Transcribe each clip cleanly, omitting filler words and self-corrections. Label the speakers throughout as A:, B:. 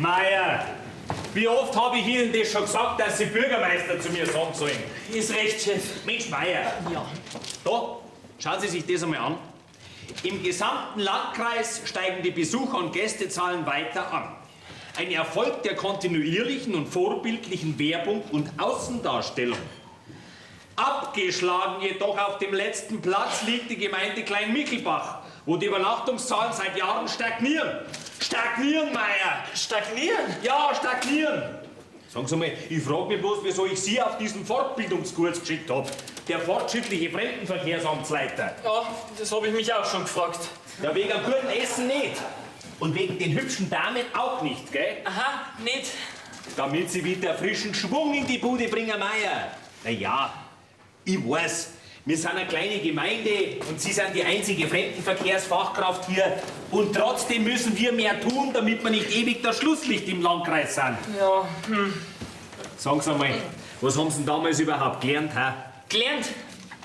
A: Meier, wie oft habe ich Ihnen das schon gesagt, dass Sie Bürgermeister zu mir sagen sollen?
B: Ist recht, Chef.
A: Mensch, Meier.
B: Ja.
A: Da, schauen Sie sich das einmal an. Im gesamten Landkreis steigen die Besucher- und Gästezahlen weiter an. Ein Erfolg der kontinuierlichen und vorbildlichen Werbung und Außendarstellung. Abgeschlagen jedoch auf dem letzten Platz liegt die Gemeinde Kleinmichelbach, wo die Übernachtungszahlen seit Jahren stagnieren. Stagnieren, Meier!
B: Stagnieren?
A: Ja, stagnieren! Sagen Sie mal, ich frage mich bloß, wieso ich Sie auf diesen Fortbildungskurs geschickt habe. Der fortschrittliche Fremdenverkehrsamtsleiter.
B: Ja, das habe ich mich auch schon gefragt.
A: Ja, wegen einem guten Essen nicht. Und wegen den hübschen Damen auch nicht, gell?
B: Aha, nicht.
A: Damit Sie wieder frischen Schwung in die Bude bringen, Meier. Na ja, ich weiß, wir sind eine kleine Gemeinde und Sie sind die einzige Fremdenverkehrsfachkraft hier. Und trotzdem müssen wir mehr tun, damit wir nicht ewig das Schlusslicht im Landkreis sind.
B: Ja,
A: Sagen Sie mal, was haben Sie denn damals überhaupt gelernt, hä?
B: Gelernt?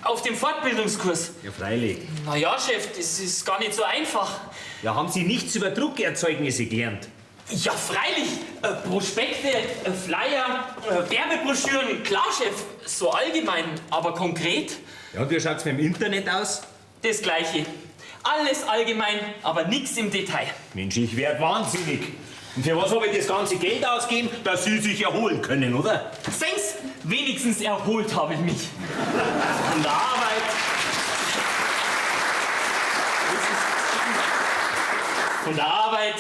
B: Auf dem Fortbildungskurs?
A: Ja, freilich.
B: Na ja, Chef, das ist gar nicht so einfach.
A: Ja, haben Sie nichts über Druckerzeugnisse gelernt?
B: Ja, freilich. Prospekte, Flyer, Werbebroschüren, klar, Chef. So allgemein, aber konkret?
A: Ja, und wie schaut's mit dem Internet aus?
B: Das Gleiche. Alles allgemein, aber nichts im Detail.
A: Mensch, ich werd wahnsinnig. Und für was habe ich das ganze Geld ausgegeben? Dass Sie sich erholen können, oder?
B: Sen's, wenigstens erholt habe ich mich. Von der Arbeit. Von der Arbeit,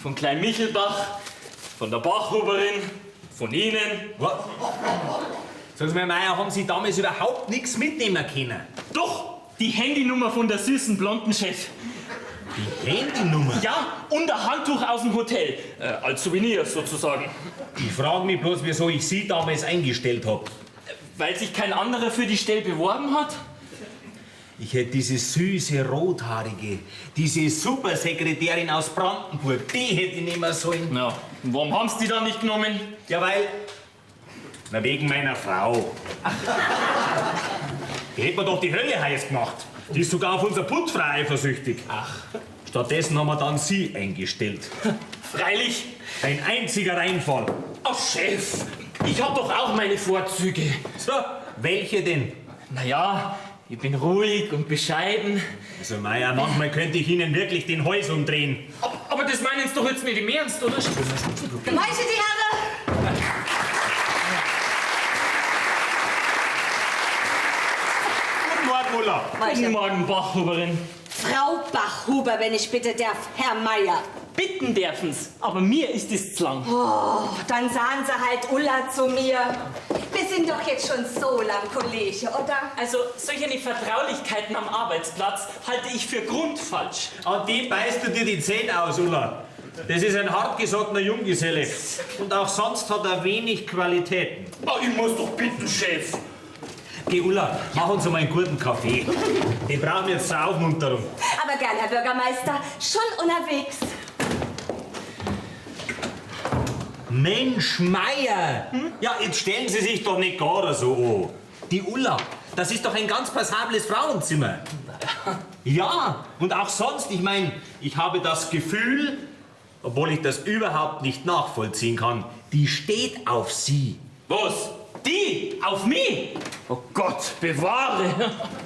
B: von Klein Michelbach, von der Bachhuberin, von Ihnen.
A: Was? Sagen Sie mir, Meier, haben Sie damals überhaupt nichts mitnehmen können?
B: Doch, die Handynummer von der süßen blonden Chef.
A: Die Handynummer?
B: Ja, und ein Handtuch aus dem Hotel. Als Souvenir sozusagen.
A: Ich frage mich bloß, wieso ich Sie damals eingestellt habe.
B: Weil sich kein anderer für die Stelle beworben hat?
A: Ich hätte diese süße, rothaarige, diese Supersekretärin aus Brandenburg, die hätte ich nehmen sollen.
B: Na, und warum haben Sie die dann nicht genommen?
A: Ja, weil... Na, wegen meiner Frau. Die hätte mir doch die Hölle heiß gemacht. Die ist sogar auf unser Putzfrau eifersüchtig.
B: Ach.
A: Stattdessen haben wir dann Sie eingestellt.
B: Freilich.
A: Ein einziger Reinfall.
B: Ach, Chef, ich habe doch auch meine Vorzüge.
A: So, welche denn?
B: Naja, ich bin ruhig und bescheiden.
A: Also, Meier, manchmal könnte ich Ihnen wirklich den Hals umdrehen.
B: Aber das meinen Sie doch jetzt nicht im Ernst, oder?
C: Meine die Herren!
A: Guten Morgen, Muller.
B: Guten Morgen, Bachhuberin.
C: Frau Bachhuber, wenn ich bitte darf, Herr Meier.
B: Bitten dürfen's, aber mir ist es zu lang.
C: Oh, dann sagen Sie halt Ulla zu mir. Wir sind doch jetzt schon so lang Kollege, oder?
B: Also, solche Vertraulichkeiten am Arbeitsplatz halte ich für grundfalsch.
A: An die beißt du dir die Zähne aus, Ulla. Das ist ein hartgesottener Junggeselle. Und auch sonst hat er wenig Qualitäten.
B: Oh, ich muss doch bitten, Chef.
A: Geh, Ulla, mach uns mal einen guten Kaffee. Den brauchen wir jetzt zur Aufmunterung.
C: Aber gern, Herr Bürgermeister, schon unterwegs.
A: Mensch, Meier! Ja, jetzt stellen Sie sich doch nicht gar so an. Die Ulla, das ist doch ein ganz passables Frauenzimmer. Ja, und auch sonst, ich meine, ich habe das Gefühl, obwohl ich das überhaupt nicht nachvollziehen kann, die steht auf Sie.
B: Was? Die? Auf mich? Oh Gott, bewahre.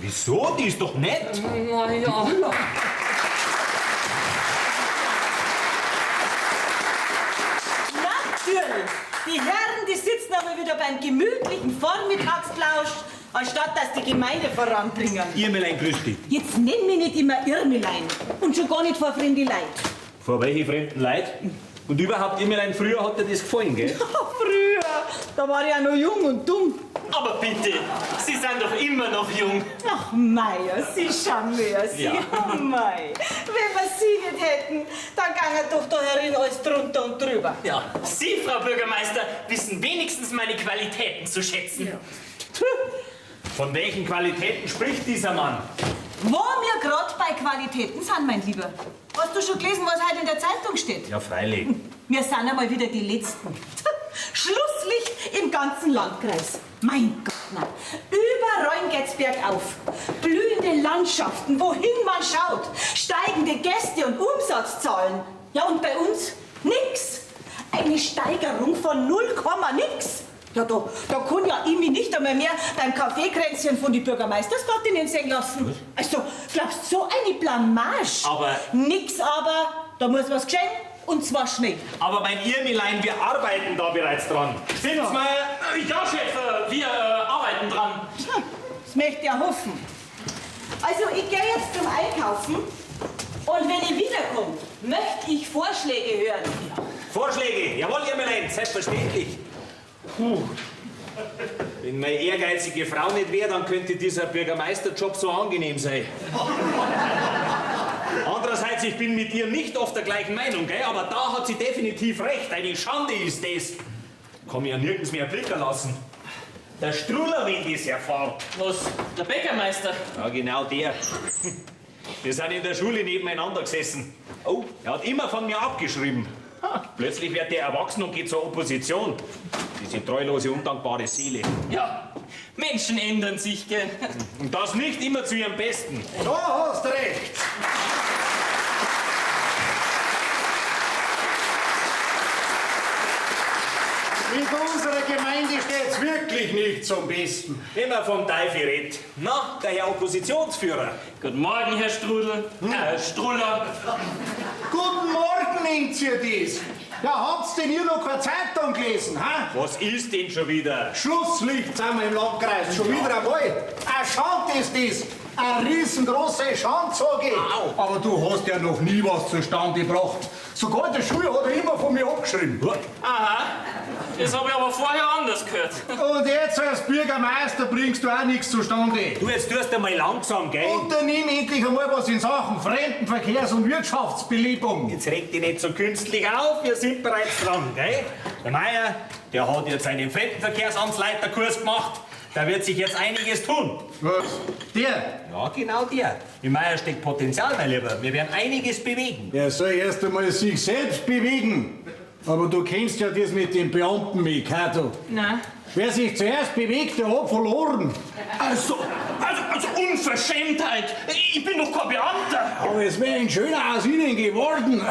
A: Wieso? Die ist doch nett.
B: Na ja.
D: Natürlich. Die Herren, die sitzen aber wieder beim gemütlichen Vormittagsplausch, anstatt dass die Gemeinde voranbringen.
A: Irmelein, grüß dich.
D: Jetzt nenn mich nicht immer Irmelein und schon gar nicht vor fremde Leid.
A: Vor welche fremden Leid? Und überhaupt, Irmelein, früher hat dir das gefallen, gell?
D: Früher, da war ich ja noch jung und dumm.
B: Aber bitte, Sie sind doch immer noch jung.
D: Ach, Meier, Sie charmieren Sie.
B: Ja.
D: Oh, Mei. Wenn wir Sie nicht hätten, dann ginge doch da herin alles drunter und drüber.
B: Ja, Sie, Frau Bürgermeister, wissen wenigstens meine Qualitäten zu schätzen.
A: Von welchen Qualitäten spricht dieser Mann?
D: Wo wir gerade bei Qualitäten sind, mein Lieber. Hast du schon gelesen, was heute in der Zeitung steht?
A: Ja, freilich.
D: Wir sind einmal wieder die Letzten. Schlusslicht im ganzen Landkreis. Mein Gott, nein. Überall geht's bergauf. Blühende Landschaften, wohin man schaut. Steigende Gäste- und Umsatzzahlen. Ja, und bei uns nix. Eine Steigerung von 0, nix. Ja, da kann ja ich mich nicht einmal mehr beim Kaffeekränzchen von die Bürgermeistersgattinnen sehen lassen. Also, glaubst du, so eine Blamage?
A: Aber-
D: Nix aber, da muss was geschehen und zwar schnell.
A: Aber mein Irmilein, wir arbeiten da bereits dran. Stimmt's mal?
B: Ja, Chef, wir arbeiten dran.
D: Das möchte ich ja hoffen. Also, ich gehe jetzt zum Einkaufen und wenn ich wiederkomme, möchte ich Vorschläge hören.
A: Vorschläge? Jawohl, Irmilein, selbstverständlich. Wenn meine ehrgeizige Frau nicht wäre, dann könnte dieser Bürgermeisterjob so angenehm sein. Andererseits, ich bin mit ihr nicht oft der gleichen Meinung, gell? Aber da hat sie definitiv recht. Eine Schande ist das. Kann mich ja nirgends mehr blicken lassen. Der Struller, wenn das erfahrt.
B: Was? Der Bäckermeister?
A: Ja, genau der. Wir sind in der Schule nebeneinander gesessen. Oh, er hat immer von mir abgeschrieben. Plötzlich wird er erwachsen und geht zur Opposition. Diese treulose, undankbare Seele.
B: Ja, Menschen ändern sich, gell?
A: Und das nicht immer zu ihrem Besten.
E: Da hast recht. In unserer Gemeinde steht's wirklich nicht zum Besten.
A: Immer vom Teufel redet. Na, der Herr Oppositionsführer.
B: Guten Morgen, Herr Strudel. Struller.
E: Guten Morgen, nennt ihr das. Ja, habt's denn ihr noch keine Zeitung gelesen, ha?
A: Was ist denn schon wieder?
E: Schlusslicht sind wir im Landkreis, schon wieder einmal. Eine Schande ist das. Eine riesengroße Schande, sag ich.
A: Au.
E: Aber du hast ja noch nie was zustande gebracht. Sogar der Schule hat er immer von mir abgeschrieben.
B: Aha, das habe ich aber vorher anders gehört.
E: Und jetzt als Bürgermeister bringst du auch nichts zustande.
A: Du, jetzt tust du mal langsam, gell?
E: Unternimm endlich einmal was in Sachen Fremdenverkehrs- und Wirtschaftsbelebung.
A: Jetzt reg dich nicht so künstlich auf, wir sind bereits dran, gell? Der Meier, der hat jetzt einen Fremdenverkehrsamtsleiterkurs gemacht. Da wird sich jetzt einiges tun.
E: Was? Der?
A: Ja, genau der. Im Meier steckt Potenzial, mein Lieber. Wir werden einiges bewegen.
E: Er soll erst einmal sich selbst bewegen. Aber du kennst ja das mit dem Beamten-Mikado.
B: Na?
E: Wer sich zuerst bewegt, der hat verloren.
B: Also Unverschämtheit. Ich bin doch kein Beamter.
E: Aber es wäre ein schöner aus Ihnen geworden.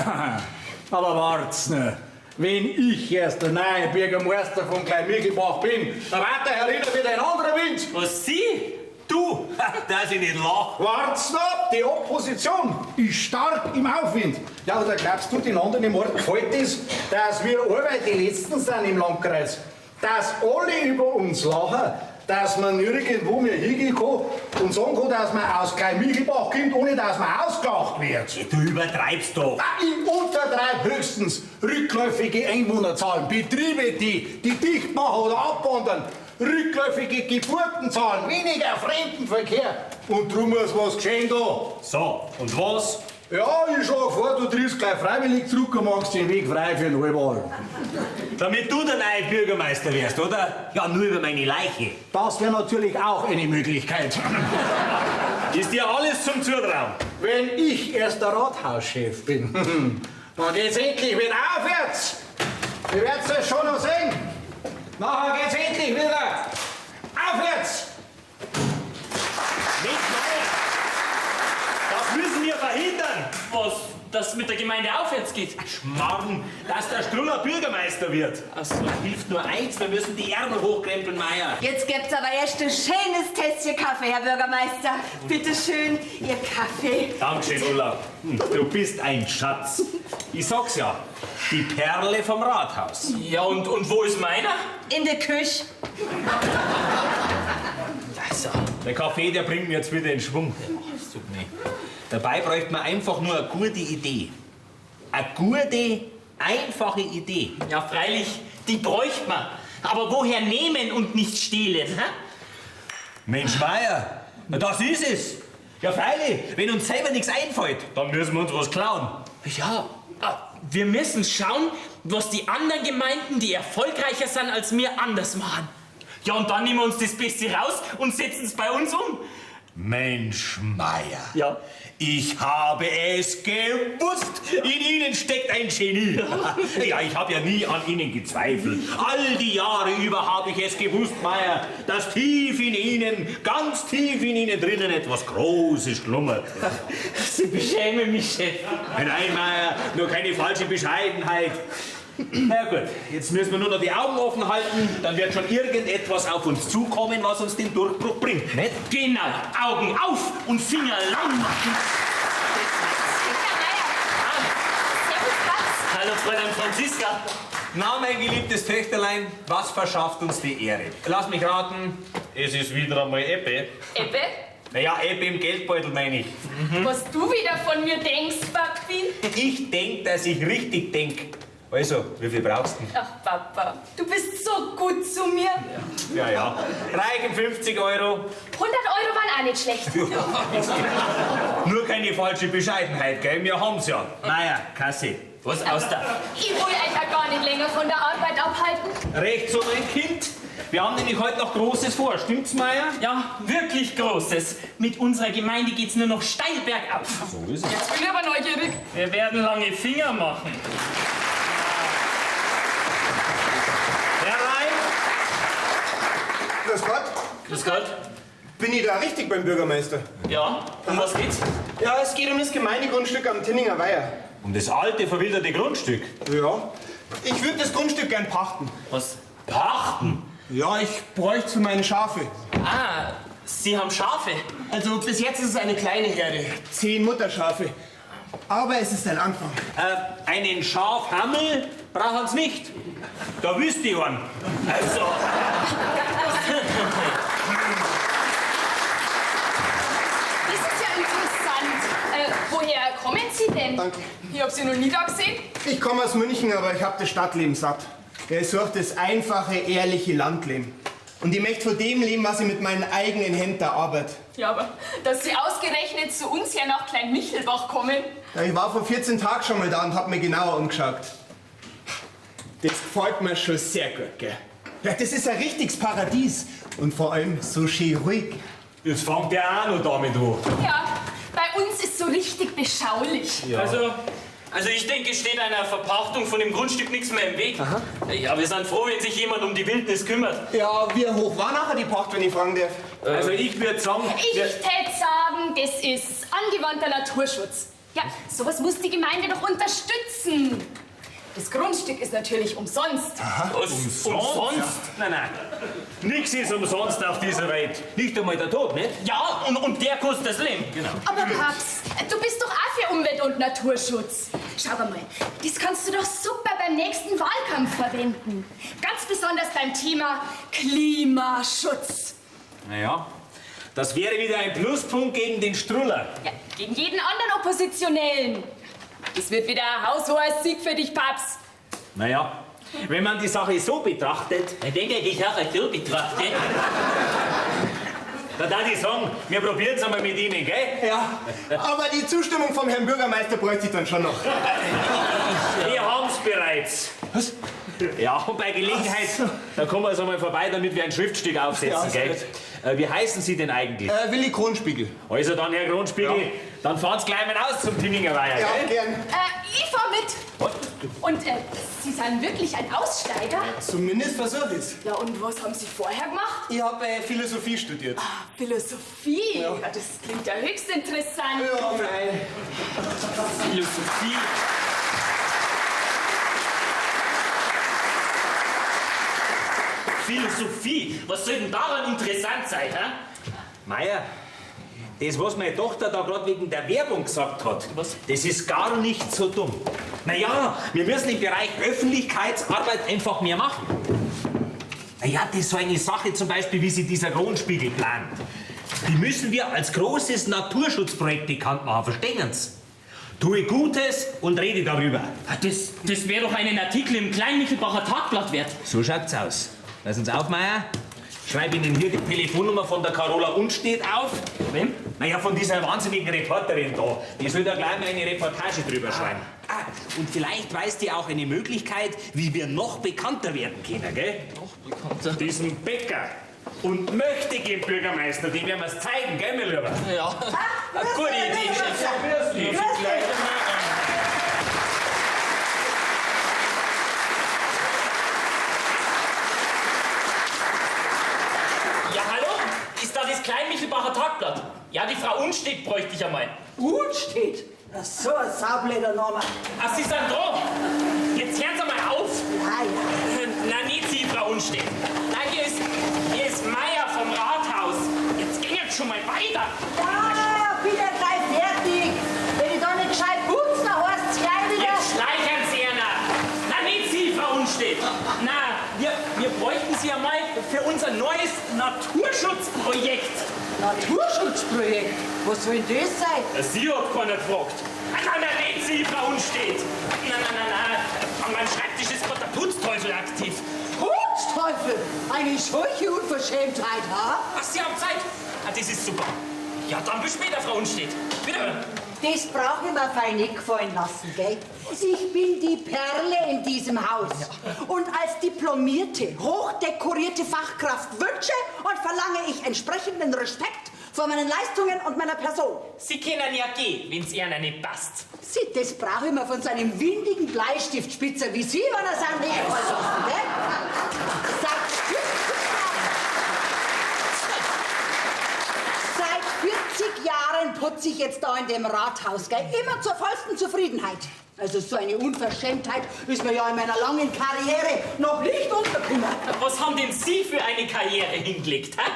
E: Aber wart's noch. Wenn ich erst der neue Bürgermeister von Kleinmichelbach bin, dann wird der Herr Ritter wieder ein anderer Wind.
B: Was, Sie?
A: Du, dass ich nicht lach.
E: Wart's noch, die Opposition ist stark im Aufwind. Ja, oder glaubst du, den anderen im Ort gefällt es, dass wir alle die Letzten sind im Landkreis? Dass alle über uns lachen, dass man nirgendwo mehr hingehen kann und sagen kann, dass man aus Kleinmichelbach kommt, ohne dass man ausgelacht wird.
A: Du übertreibst doch.
E: Ich untertreibe höchstens rückläufige Einwohnerzahlen, Betriebe, die dicht machen oder abwandern, rückläufige Geburtenzahlen, weniger Fremdenverkehr. Und drum muss was geschehen da.
A: So, und was?
E: Ja, ich schlage vor, du triffst gleich freiwillig zurück und machst den Weg frei für den Neuwahl.
A: Damit du der neue Bürgermeister wärst, oder? Ja, nur über meine Leiche.
E: Das wäre natürlich auch eine Möglichkeit.
A: Ist dir alles zum Zutrauen?
E: Wenn ich erst der Rathauschef bin. Dann geht's endlich wieder aufwärts. Ihr werdet es schon noch sehen. Nachher geht's endlich wieder aufwärts.
A: Mensch, Meier! Das müssen wir verhindern!
B: Was? Dass es mit der Gemeinde aufwärts geht?
A: Schmarrn, dass der Struller Bürgermeister wird.
B: Ach so.
A: Da hilft nur eins, wir müssen die Ärmel hochkrempeln, Meier.
C: Jetzt gibt's aber erst ein schönes Tässchen Kaffee, Herr Bürgermeister. Bitte schön, Ihr Kaffee.
A: Dankeschön, Ulla. Du bist ein Schatz. Ich sag's ja, die Perle vom Rathaus.
B: Ja, und wo ist meiner?
C: In der Küche.
B: Also,
A: Der Kaffee, der bringt mir jetzt wieder in Schwung. Das tut mir. Dabei bräuchte man einfach nur eine gute Idee. Eine gute, einfache Idee.
B: ja, freilich, die bräuchte man. Aber woher nehmen und nicht stehlen? Hä?
A: Mensch, Meier, das ist es. Ja, freilich, wenn uns selber nichts einfällt, dann müssen wir uns was klauen.
B: Ja, wir müssen schauen, was die anderen Gemeinden, die erfolgreicher sind als wir, anders machen. Ja, und dann nehmen wir uns das Beste raus und setzen es bei uns um.
A: Mensch, Meier.
B: Ja.
A: Ich habe es gewusst. In Ihnen steckt ein Genie. Ja, ich habe ja nie an Ihnen gezweifelt. All die Jahre über habe ich es gewusst, Meier, dass tief in Ihnen, ganz tief in Ihnen drinnen etwas Großes schlummert.
B: Sie beschämen mich, Chef.
A: Nein, Meier, nur keine falsche Bescheidenheit. Na gut, jetzt müssen wir nur noch die Augen offen halten, dann wird schon irgendetwas auf uns zukommen, was uns den Durchbruch bringt, nicht?
B: Genau, Augen auf und Finger lang machen.
C: Servus, Schatz.
B: Hallo, Fräulein Franziska.
A: Na, mein geliebtes Töchterlein, was verschafft uns die Ehre? Lass mich raten, es ist wieder einmal Ebbe.
F: Ebbe,
A: Naja, Ebbe im Geldbeutel, meine ich.
F: was du wieder von mir denkst, Papi?
A: Ich denk, dass ich richtig denk. Also, wie viel brauchst du?
F: Ach, Papa, du bist so gut zu mir.
A: Ja. Reichen 50 Euro.
F: 100 Euro waren auch nicht schlecht.
A: Nur keine falsche Bescheidenheit, gell? Wir haben's ja. Naja, Kasse.
B: Was aus da?
F: Ich will euch ja gar nicht länger von der Arbeit abhalten.
A: Recht so, mein Kind. Wir haben nämlich heute noch Großes vor, stimmt's, Meier?
B: Ja, wirklich Großes. Mit unserer Gemeinde geht's nur noch steil bergauf.
A: So ist es.
F: Jetzt bin ich aber neugierig.
B: Wir werden lange Finger machen.
A: Herein!
G: Grüß Gott.
B: Grüß Gott.
G: Bin ich da richtig beim Bürgermeister?
B: Ja, um was geht's?
G: Ja, es geht um das Gemeindegrundstück am Tinninger Weiher.
A: Um das alte, verwilderte Grundstück.
G: Ja. Ich würde das Grundstück gern pachten.
B: Was?
A: Pachten?
G: Ja, ich bräuchte für meine Schafe.
B: Ah, Sie haben Schafe.
G: Also bis jetzt ist es eine kleine Herde. 10 Mutterschafe. Aber es ist ein Anfang.
A: Einen Schafhammel brauchen Sie nicht. Da wüsste ich einen.
B: Also,
F: Das ist ja interessant. Woher kommen Sie denn?
G: Danke.
F: Ich hab Sie noch nie da gesehen.
G: Ich komme aus München, aber ich habe das Stadtleben satt. Ich suche das einfache, ehrliche Landleben. Und ich möchte von dem leben, was ich mit meinen eigenen Händen arbeite.
F: Ja, aber dass Sie ausgerechnet zu uns hier nach Klein Michelbach kommen.
G: Ja, ich war vor 14 Tagen schon mal da und habe mir genauer umgeschaut. Das gefällt mir schon sehr gut, gell? Ja, das ist ein richtiges Paradies. Und vor allem so schön ruhig.
A: Jetzt fängt der auch noch damit an.
F: Ja, bei uns ist so richtig beschaulich.
B: also ich denke, es steht einer Verpachtung von dem Grundstück nichts mehr im Weg. Ja, wir sind froh, wenn sich jemand um die Wildnis kümmert.
G: Ja, wie hoch war nachher die Pacht, wenn ich fragen darf?
A: Also ich würde sagen,
F: Ich tät sagen, das ist angewandter Naturschutz. Ja, sowas muss die Gemeinde doch unterstützen. Das Grundstück ist natürlich umsonst.
B: Was? Umsonst?
A: Nein. Nichts ist umsonst auf dieser Welt. Nicht einmal der Tod, nicht?
B: Ja, und der kostet das Leben. Genau.
F: Aber Paps, du bist doch auch für Umwelt- und Naturschutz. Schau mal, das kannst du doch super beim nächsten Wahlkampf verwenden. Ganz besonders beim Thema Klimaschutz.
A: Naja, das wäre wieder ein Pluspunkt gegen den Struller.
F: Ja, gegen jeden anderen Oppositionellen. Das wird wieder ein haushoher Sieg für dich, Paps.
A: Naja, wenn man die Sache so betrachtet,
B: Ich denke, die Sache so betrachtet.
A: dann darf ich sagen, wir probieren es einmal mit Ihnen, gell?
G: Ja, aber die Zustimmung vom Herrn Bürgermeister bräuchte ich dann schon noch.
A: Wir haben es bereits.
G: Was?
A: Ja, und bei Gelegenheit, dann kommen wir jetzt einmal vorbei, damit wir ein Schriftstück aufsetzen,
G: Ja,
A: gell? Wie heißen Sie denn eigentlich?
G: Willi Kronspiegel.
A: Also dann, Herr Kronspiegel, dann fahren Sie gleich mal aus zum Tinninger Weiher,
G: Ja,
A: gell?
G: gern.
F: Ich fahr mit. Und Sie sind wirklich ein Aussteiger?
G: Zumindest versuch ich's.
F: Ja, und was haben Sie vorher gemacht?
G: Ich habe Philosophie studiert.
F: Philosophie. Ja, das klingt ja höchst interessant.
G: Ja, nein.
B: Philosophie. Philosophie? Was soll denn daran interessant sein, hä?
A: Meier, das, was meine Tochter da gerade wegen der Werbung gesagt hat,
B: Was?
A: das ist gar nicht so dumm. Naja, wir müssen im Bereich Öffentlichkeitsarbeit einfach mehr machen. Naja, das ist so eine Sache zum Beispiel, wie sie dieser Kronspiegel plant. Die müssen wir als großes Naturschutzprojekt bekannt machen, verstehen Sie? Tue Gutes und rede darüber.
B: Das wäre doch einen Artikel im Kleinmichelbacher Tagblatt wert.
A: So schaut's aus. Lassen Sie auf, Meier. Schreib Ihnen hier die Telefonnummer von der Carola Unstedt auf.
B: Wem?
A: Naja, von dieser wahnsinnigen Reporterin da. Die soll da gleich mal eine Reportage drüber schreiben. Und vielleicht weiß die auch eine Möglichkeit, wie wir noch bekannter werden können, gell?
B: Noch bekannter.
A: Diesen Bäcker und möchtegern Bürgermeister, dem werden wir es zeigen, gell, mein Lieber?
B: Ja. Eine gute Idee, Chef. Ja, hallo? Ist da das Kleinmichelbacher Tagblatt? Ja, die Frau Unstedt bräuchte ich einmal.
D: Unsteht. So ein Saubleder Name.
B: Ach, Sie sind dran. Jetzt hören Sie mal auf. Na, nicht Sie, Frau Unstedt. Na, hier ist Meier vom Rathaus. Jetzt ging jetzt schon mal weiter.
D: Ja, bitte gleich fertig. Wenn ich da nicht gescheit putze, dann heißt es gleich wieder.
B: Jetzt schleichern Sie einer. Na, nicht Sie, Frau Unstedt. Na, wir bräuchten Sie ja mal für unser neues Naturschutzprojekt.
D: Naturschutzprojekt? Was soll denn das sein?
B: Sie hat keiner gefragt. Na, nicht Sie, Frau Unstedt. Na. An meinem Schreibtisch ist gerade der Putzteufel aktiv.
D: Putzteufel! Eine solche Unverschämtheit, ha?
B: Ach, Sie haben Zeit? Ah, das ist super. Ja, dann bis später, Frau Unstedt. Wiederhören.
D: Das brauche ich mir fein nicht gefallen lassen, gell? Ich bin die Perle in diesem Haus. Und als diplomierte, hochdekorierte Fachkraft wünsche und verlange ich entsprechenden Respekt vor meinen Leistungen und meiner Person.
B: Sie können ja gehen, wenn's Ihnen nicht passt.
D: Sieh, das brauche ich mir von so einem windigen Bleistiftspitzer wie Sie, wenn er sein nicht gefallen lassen, gell? Seit 40 Jahren putze ich jetzt da in dem Rathaus, gell? Immer zur vollsten Zufriedenheit. Also so eine Unverschämtheit ist mir ja in meiner langen Karriere noch nicht untergekommen.
B: Was haben denn Sie für eine Karriere hingelegt, hä?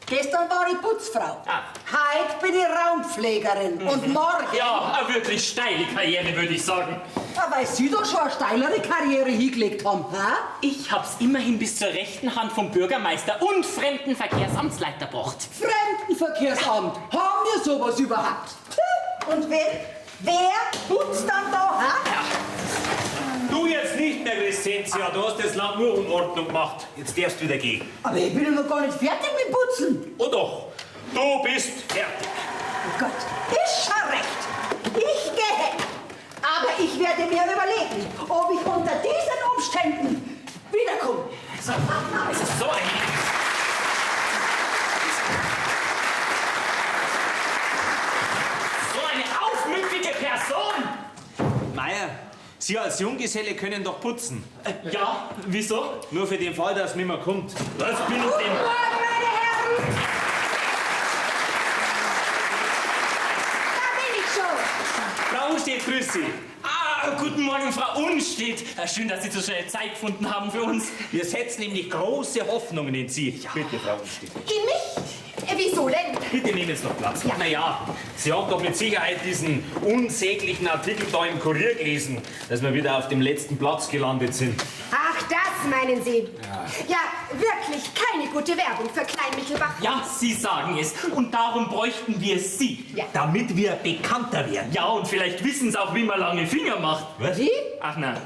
D: Gestern war ich Putzfrau.
B: Ah.
D: Heute bin ich Raumpflegerin. Und morgen...
B: Ja, eine wirklich steile Karriere, würde ich sagen.
D: Ja, weil Sie doch schon eine steilere Karriere hingelegt haben, hä?
B: Ich hab's immerhin bis zur rechten Hand vom Bürgermeister und Fremdenverkehrsamtsleiter gebracht.
D: Fremdenverkehrsamt. Haben wir sowas überhaupt? Und wer putzt dann da, hä?
A: Du jetzt nicht mehr, Crescentia. Du hast das Land nur Unordnung gemacht. Jetzt darfst du wieder gehen.
D: Aber ich bin ja noch gar nicht fertig mit Putzen.
A: Oh doch, du bist fertig.
D: Oh Gott, ist schon recht. Ich gehe. Aber ich werde mir überlegen, ob ich unter diesen Umständen wiederkomme.
B: Es ist so ein... So eine aufmüpfige Person!
A: Meier, Sie als Junggeselle können doch putzen.
B: Ja, wieso?
A: Nur für den Fall, dass niemand kommt.
B: Was bin ich denn?
D: Guten Morgen, meine Herren. Da bin ich schon.
A: Frau Unstedt, grüß Sie.
B: Guten Morgen, Frau Unstedt. Schön, dass Sie so schnell Zeit gefunden haben für uns.
A: Wir setzen nämlich große Hoffnungen in Sie. Bitte, Frau Unstedt.
F: In mich? Wieso denn?
A: Bitte nehmen Sie doch Platz.
F: Ja.
A: Naja, Sie haben doch mit Sicherheit diesen unsäglichen Artikel da im Kurier gelesen, dass wir wieder auf dem letzten Platz gelandet sind.
F: Ach, das meinen Sie? Ja, wirklich keine gute Werbung für Klein-Mittelbach.
B: Ja, Sie sagen es. Und darum bräuchten wir Sie.
F: Ja.
A: Damit wir bekannter werden.
B: Ja, und vielleicht wissen Sie auch, wie man lange Finger macht.
A: Was?
B: Ach nein.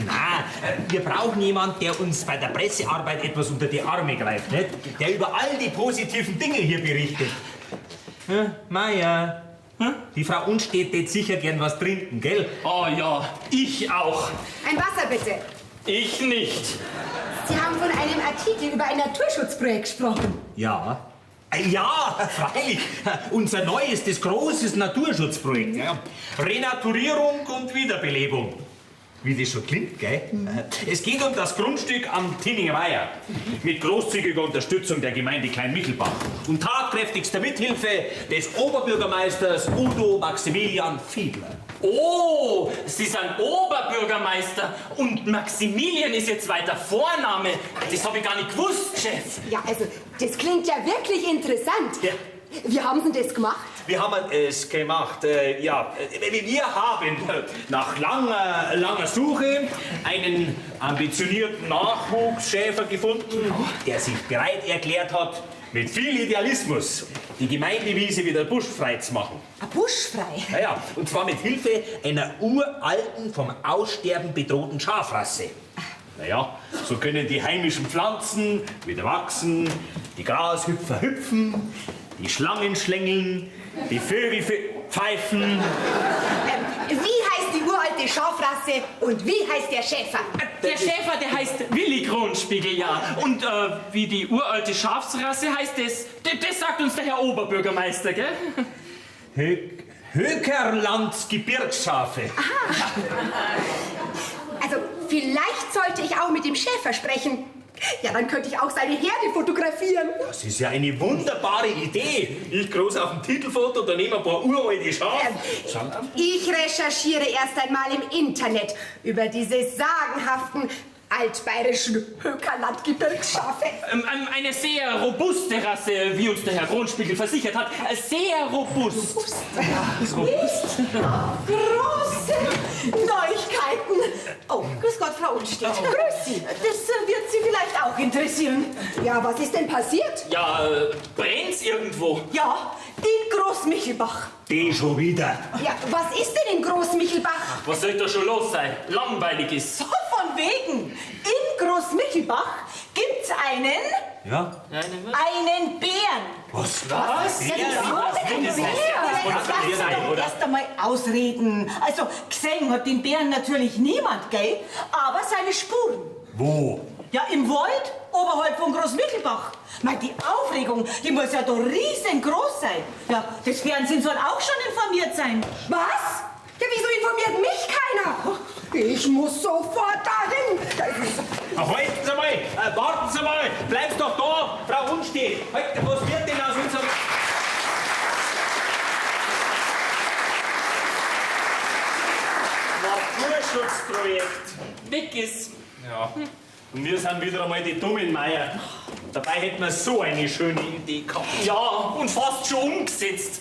A: Na, wir brauchen jemanden, der uns bei der Pressearbeit etwas unter die Arme greift, nicht? Der über all die positiven Dinge hier berichtet. Meier, die Frau Unstedt tät sicher gern was trinken, gell?
B: Oh ja, ich auch.
F: Ein Wasser bitte.
B: Ich nicht.
F: Sie haben von einem Artikel über ein Naturschutzprojekt gesprochen.
A: Ja. Ja, freilich. Unser neuestes, großes Naturschutzprojekt. Ja. Renaturierung und Wiederbelebung. Wie das schon klingt, gell? Es geht um das Grundstück am Tinninger Weiher. Mit großzügiger Unterstützung der Gemeinde Klein-Michelbach. Und tatkräftigster Mithilfe des Oberbürgermeisters Udo Maximilian Fiedler.
B: Oh, Sie sind Oberbürgermeister und Maximilian ist Ihr zweiter Vorname. Das habe ich gar nicht gewusst, Chef.
F: Ja, also, das klingt ja wirklich interessant.
A: Ja.
F: Wie haben Sie das gemacht?
A: Wir haben es gemacht, wir haben nach langer Suche einen ambitionierten Nachwuchsschäfer gefunden, der sich bereit erklärt hat, mit viel Idealismus die Gemeindewiese wieder buschfrei zu machen.
F: Buschfrei?
A: Naja, und zwar mit Hilfe einer uralten, vom Aussterben bedrohten Schafrasse. Naja, so können die heimischen Pflanzen wieder wachsen, die Grashüpfer hüpfen, die Schlangen schlängeln, die Vögel pfeifen.
F: Wie heißt die uralte Schafrasse und wie heißt der Schäfer?
B: Der Schäfer, der heißt Willi Kronspiegel, ja. Und wie die uralte Schafsrasse heißt, das sagt uns der Herr Oberbürgermeister, gell?
A: Hökerlands Gebirgsschafe.
F: Also, vielleicht sollte ich auch mit dem Schäfer sprechen. Ja, dann könnte ich auch seine Herde fotografieren.
A: Das ist ja eine wunderbare Idee. Ich groß auf dem Titelfoto, daneben ein paar uralte Schafe.
F: Ich recherchiere erst einmal im Internet über diese sagenhaften
C: altbayerischen Hökerlandgebirgsschafe.
B: Eine sehr robuste Rasse, wie uns der Herr Kronspiegel versichert hat. Sehr robust.
C: Große Neuigkeiten. Oh, grüß Gott, Frau Unstedt. Grüß Sie. Das wird Sie vielleicht auch interessieren. Ja, was ist denn passiert?
B: Ja, brennt's irgendwo?
C: Ja, in Großmichelbach.
A: Die schon wieder.
C: Ja, was ist denn in Großmichelbach?
B: Was soll da schon los sein? Langweilig ist.
C: Oh, von wegen. In Großmichelbach gibt's einen
A: Ja?
C: Bären.
A: Was?
B: Was?
C: Ja,
B: Was will das heißen?
C: Lass uns doch erst einmal ausreden. Also, gesehen hat den Bären natürlich niemand, gell? Aber seine Spuren.
A: Wo?
C: Ja, im Wald, oberhalb von Großmichelbach. Mein, die Aufregung, die muss ja doch riesengroß sein. Ja, das Fernsehen soll auch schon informiert sein. Was? Ja, wieso informiert mich keiner? Ich muss sofort dahin.
A: Halten Sie mal! Warten Sie mal! Bleiben Sie doch da, Frau Unstedt! Was wird denn aus unserem...
B: Naturschutzprojekt. Weg ist.
A: Ja. Und wir sind wieder einmal die dummen Meier. Dabei hätten wir so eine schöne Idee gehabt.
B: Ja, und fast schon umgesetzt.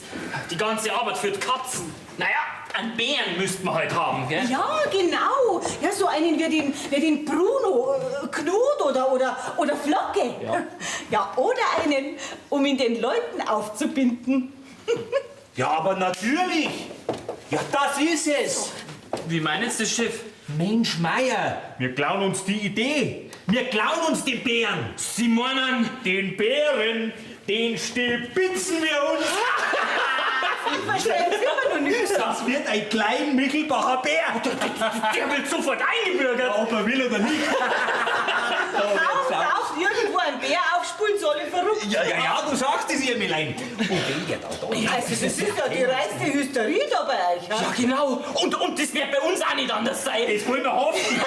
B: Die ganze Arbeit für die Katzen. Naja, einen Bären müssten wir halt haben, gell?
C: Ja, genau. Ja, so einen wie den Bruno, Knut oder Flocke. Ja, oder einen, um ihn den Leuten aufzubinden.
A: Ja, aber natürlich! Ja, das ist es!
B: Wie meinen Sie das Schiff?
A: Mensch, Meier, wir klauen uns die Idee. Wir klauen uns den Bären.
B: Sie meinen,
A: Den Bären, den stibitzen wir uns.
C: Ich verstehe es immer noch nicht.
A: Das wird ein klein Michelbacher Bär.
B: der wird sofort eingebürgert.
A: Ob er will oder nicht.
C: Kaum darf irgendwo ein Bär aufspulen, soll ich verrückt.
A: Ja, du sagst es, ihr Milein. Und wenn ihr da
C: Also, das ist ja die reinste Hysterie da bei euch.
B: Ja, genau. Und das wird bei uns auch nicht anders sein.
A: Das wollen wir hoffen.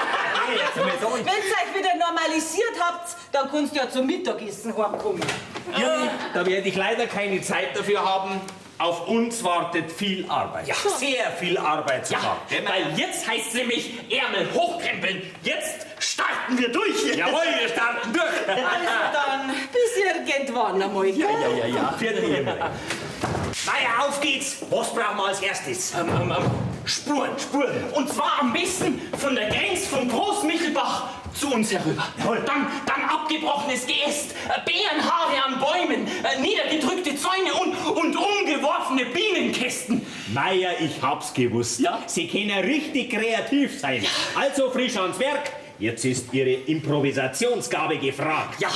C: Wenn ihr euch wieder normalisiert habt, dann kannst du ja zum Mittagessen heimkommen.
A: Ja, da werde ich leider keine Zeit dafür haben. Auf uns wartet viel Arbeit. Ja, sehr viel Arbeit sogar.
B: Ja, weil jetzt heißt es nämlich Ärmel hochkrempeln. Jetzt starten wir durch.
A: Jawohl, wir starten durch.
C: Also dann, bis irgendwann einmal. Ja.
A: Ja. Vierte Himmel. Naja, auf geht's. Was brauchen wir als erstes?
B: Spuren. Und zwar am besten von der Grenze von Großmichelbach zu uns herüber. Dann abgebrochenes Geäst, Bärenhaare an Bäumen, niedergedrückte Zäune und umgeworfene Bienenkästen.
A: Meier, ich hab's gewusst.
B: Ja?
A: Sie können richtig kreativ sein. Also frisch ans Werk. Jetzt ist Ihre Improvisationsgabe gefragt.
B: Ja,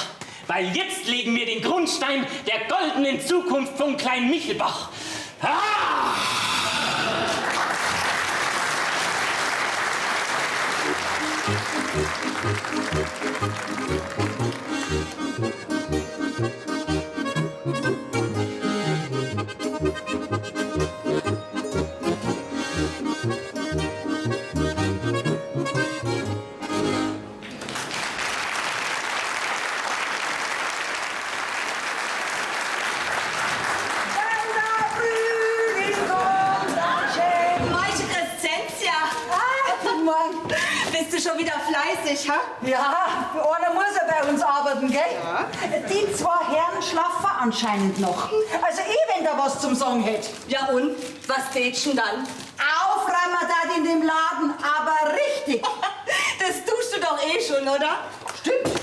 B: weil jetzt legen wir den Grundstein der goldenen Zukunft von Klein Michelbach.
C: Moin, Crescentia. Guten Morgen. Bist du schon wieder fleißig, ha?
D: Ja, einer muss ja bei uns arbeiten, gell? Ja. Die zwei Herren schlafen anscheinend noch. Also wenn da was zum Sagen hätte.
C: Ja und? Was tätst denn dann?
D: Aufräumen da in dem Laden, aber richtig.
C: Das tust du doch eh schon, oder?
D: Stimmt.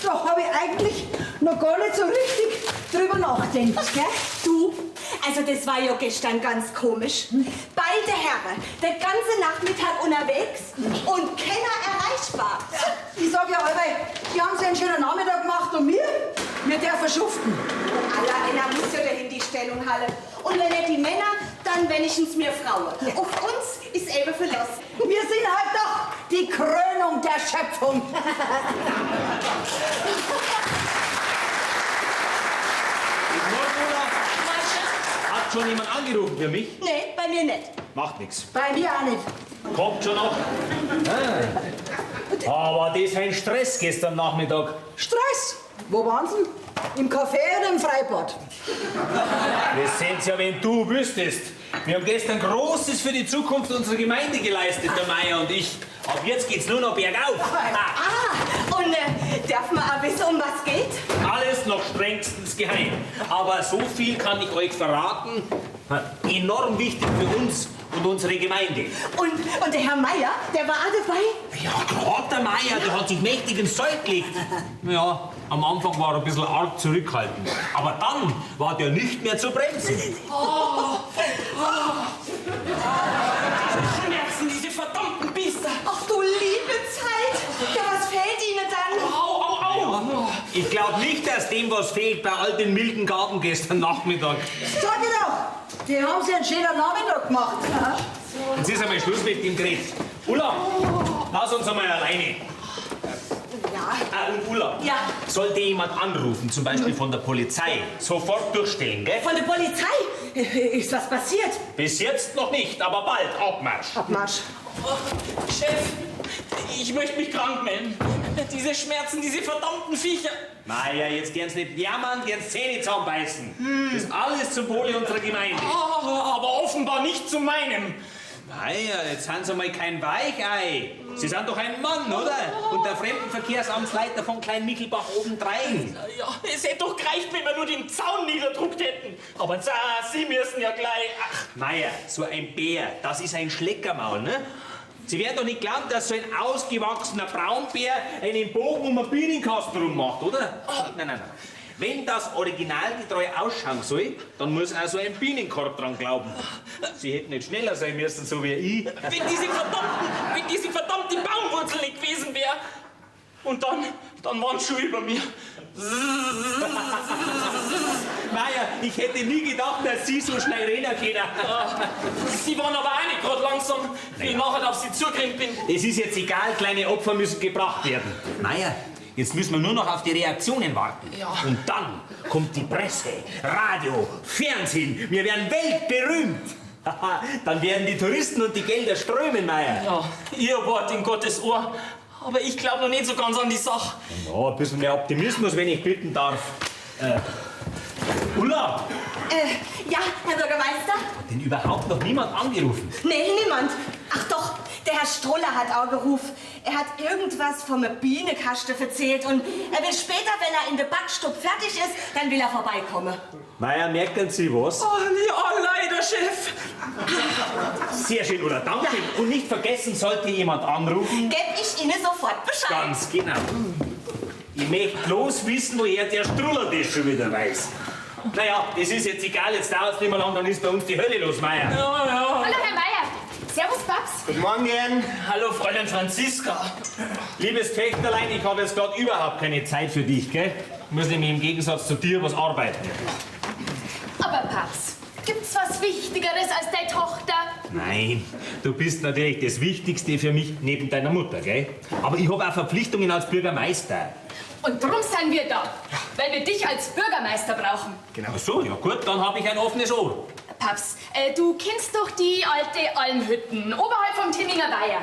D: Da habe ich eigentlich noch gar nicht so richtig drüber nachgedacht, gell?
C: Du, also das war ja gestern ganz komisch. Beide Herren, der ganze Nachmittag unterwegs und keiner erreichbar.
D: Ich sag ja alle, die haben sich einen schönen Nachmittag gemacht und wir dürfen schuften.
C: Einer muss ja dahin die Stellung halten. Und wenn nicht die Männer, dann wenigstens mir Frauen. Auf uns ist eben verlassen.
D: Wir sind halt doch die Krönung der Schöpfung.
A: Hat schon jemand angerufen für mich?
C: Nee, bei mir nicht.
A: Macht nichts.
D: Bei mir auch nicht.
A: Kommt schon noch. Aber das ist ein Stress gestern Nachmittag.
D: Stress? Wo waren Sie? Im Café oder im Freibad?
A: Das sind's ja, wenn du wüsstest. Wir haben gestern Großes für die Zukunft unserer Gemeinde geleistet, der Meier und ich. Ab jetzt geht's nur noch bergauf.
C: Und darf man auch wissen, um was geht?
A: Alles noch strengstens geheim. Aber so viel kann ich euch verraten. Enorm wichtig für uns und unsere Gemeinde.
C: Und der Herr Meier, der war auch dabei?
A: Ja, gerade der Meier, der hat sich mächtig ins Zeug gelegt. Ja, am Anfang war er ein bisschen arg zurückhaltend. Aber dann war der nicht mehr zu bremsen.
B: Schmerzen, diese verdammten Biester.
C: Ach du liebe Zeit! Ja, was fehlt Ihnen dann?
B: Au, au, au.
A: Ich glaube nicht, dass dem was fehlt bei all den milden Gaben gestern Nachmittag.
D: Sag ich doch, die haben sich einen schönen Nachmittag gemacht.
A: Jetzt ist einmal Schluss mit dem Gerät. Ulla, lass uns einmal alleine. Und Ulla,
C: Ja.
A: sollte jemand anrufen, zum Beispiel von der Polizei, sofort durchstellen, gell?
C: Von der Polizei? Ist was passiert?
A: Bis jetzt noch nicht, aber bald. Abmarsch.
C: Abmarsch.
B: Oh, Chef, ich möchte mich krank melden. Diese Schmerzen, diese verdammten Viecher.
A: Meier, jetzt gern's nicht jammern, gern's Zähne zusammenbeißen. Das ist alles zum Wohle unserer Gemeinde.
B: Aber offenbar nicht zu meinem.
A: Meier, jetzt sind Sie mal kein Weichei. Sie sind doch ein Mann, oder? Und der Fremdenverkehrsamtsleiter von Klein Michelbach obendrein.
B: Ja, es hätte doch gereicht, wenn wir nur den Zaun niederdruckt hätten. Aber Sie müssen ja gleich... Ach,
A: Meier, so ein Bär, das ist ein Schleckermaul, ne? Sie werden doch nicht glauben, dass so ein ausgewachsener Braunbär einen Bogen um einen Bienenkasten rummacht, oder? Nein, nein, nein. Wenn das originalgetreu ausschauen soll, dann muss auch so ein Bienenkorb dran glauben. Sie hätten nicht schneller sein müssen, so wie ich.
B: wenn diese verdammte Baumwurzel nicht gewesen wäre. Und dann waren sie schon über mir.
A: Meier, ich hätte nie gedacht, dass Sie so schnell reden können.
B: Sie waren aber auch nicht gerade langsam, wie ich nachher auf Sie zugerannt bin.
A: Es ist jetzt egal, kleine Opfer müssen gebracht werden. Meier, jetzt müssen wir nur noch auf die Reaktionen warten.
B: Ja.
A: Und dann kommt die Presse, Radio, Fernsehen. Wir werden weltberühmt. Dann werden die Touristen und die Gelder strömen, Meier.
B: Ja, Ihr Wort in Gottes Ohr. Aber ich glaube noch nicht so ganz an die Sache.
A: Ja, ein bisschen mehr Optimismus, wenn ich bitten darf. Ulla,
C: Ja, Herr Bürgermeister?
A: denn überhaupt noch niemand angerufen?
C: Nee, niemand. Ach doch, der Herr Stroller hat auch gerufen. Er hat irgendwas vom Bienenkasten erzählt und er will später, wenn er in der Backstube fertig ist, dann will er vorbeikommen.
A: Meier, merken Sie was?
B: Oh, ja, leider, Chef.
A: Sehr schön, Ulla, danke. Und nicht vergessen, sollte jemand anrufen.
C: Geb ich Ihnen sofort Bescheid.
A: Ganz genau. Ich möchte bloß wissen, woher der Struller das schon wieder weiß. Naja, das ist jetzt egal, jetzt dauert es nicht mehr lang, dann ist bei uns die Hölle los, Meier.
B: Ja, ja.
F: Hallo, Herr Meier. Servus, Babs.
G: Guten Morgen.
B: Hallo, Fräulein Franziska.
A: Liebes Töchterlein, ich habe jetzt gerade überhaupt keine Zeit für dich, gell? Ich muss nämlich im Gegensatz zu dir was arbeiten.
F: Aber Babs, gibt's was Wichtigeres als deine Tochter?
A: Nein, du bist natürlich das Wichtigste für mich neben deiner Mutter, gell? Aber ich habe auch Verpflichtungen als Bürgermeister.
F: Und drum sind wir da, weil wir dich als Bürgermeister brauchen.
A: Genau so, ja gut, dann habe ich ein offenes Ohr.
F: Paps, du kennst doch die alte Almhütten oberhalb vom Tinninger Weiher.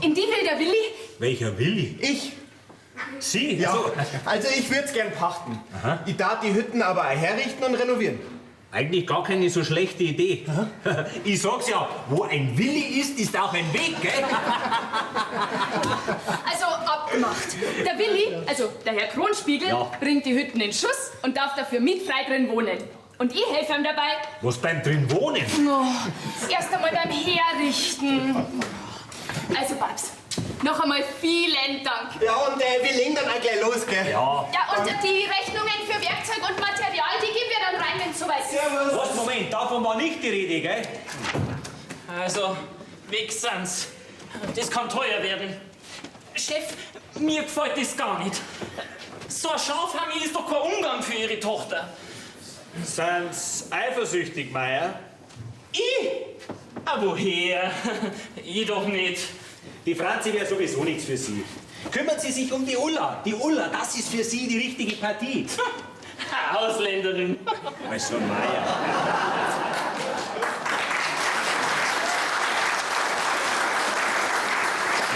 F: In die will der Willi.
A: Welcher Willi?
G: Ich?
A: Sie?
G: Ja,
A: So.
G: also ich würde es gern pachten. Ich darf die Hütten aber auch herrichten und renovieren.
A: Eigentlich gar keine so schlechte Idee. Ich sag's ja, wo ein Willi ist, ist auch ein Weg, gell?
F: Also abgemacht. Der Willi, also der Herr Kronspiegel,
A: Ja.
F: bringt die Hütten in Schuss und darf dafür mietfrei drin wohnen. Und ich helfe ihm dabei,
A: Was beim drin wohnen?
F: erst einmal beim Herrichten. Also Babs, noch einmal vielen Dank.
G: Ja, und wir legen dann auch gleich los, gell?
A: Ja.
F: Ja, und die Rechnungen für Werkzeug und Material, die geben wir dann rein, wenn es soweit ist.
A: Was, Moment, davon war nicht die Rede, gell?
B: Also, weg sind's. Das kann teuer werden. Chef, mir gefällt das gar nicht. So ein Schafhangel ist doch kein Umgang für Ihre Tochter.
A: Sind's eifersüchtig, Meier?
B: Ich? Ah, woher? Ich doch nicht.
A: Die Franzi wäre sowieso nichts für Sie. Kümmern Sie sich um die Ulla. Die Ulla, das ist für Sie die richtige Partie.
B: Ausländerin.
A: Also, Meier.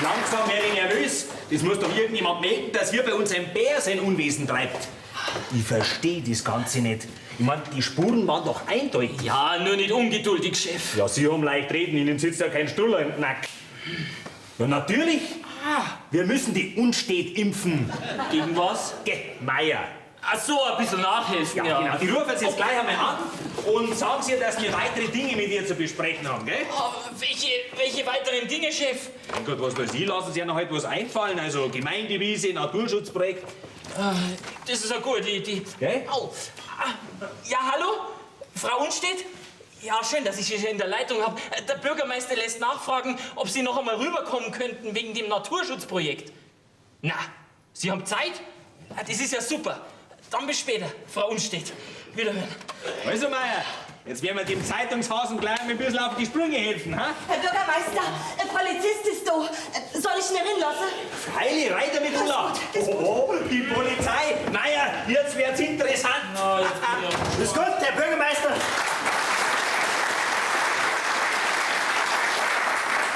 A: Langsam werde ich nervös. Das muss doch irgendjemand melden, dass hier bei uns ein Bär sein Unwesen treibt. Ich verstehe das Ganze nicht. Ich meine, die Spuren waren doch eindeutig.
B: Ja, nur nicht ungeduldig, Chef.
A: Ja, Sie haben leicht reden, Ihnen sitzt ja kein Stuller im Nack. Ja, natürlich. Wir müssen die Unstet impfen.
B: Gegen was?
A: Meier.
B: Ach so, ein bisschen nachhelfen, ja.
A: Genau. Ich rufe jetzt gleich einmal an und sagen Sie, dass wir weitere Dinge mit ihr zu besprechen haben, gell?
B: Oh, welche weiteren Dinge, Chef?
A: Mein Gott, was weiß ich, lassen Sie ja noch heute was einfallen. Also Gemeindewiese, Naturschutzprojekt.
B: Das ist eine gute Idee.
A: Gell?
B: Au. Ja, hallo? Frau Unstedt? Ja, schön, dass ich Sie in der Leitung habe. Der Bürgermeister lässt nachfragen, ob Sie noch einmal rüberkommen könnten wegen dem Naturschutzprojekt. Na, Sie haben Zeit? Ja, das ist ja super. Dann bis später, Frau Unstedt. Wiederhören.
A: Also, Meier, jetzt werden wir dem Zeitungshasen gleich ein bisschen auf die Sprünge helfen, ha?
C: Herr Bürgermeister, ein Polizist ist da. Soll ich ihn reinlassen?
A: Freilich, reiter mit Ulla. Oh, die Polizei. Meier, jetzt wird's interessant.
E: Grüß Gott, Herr Bürgermeister.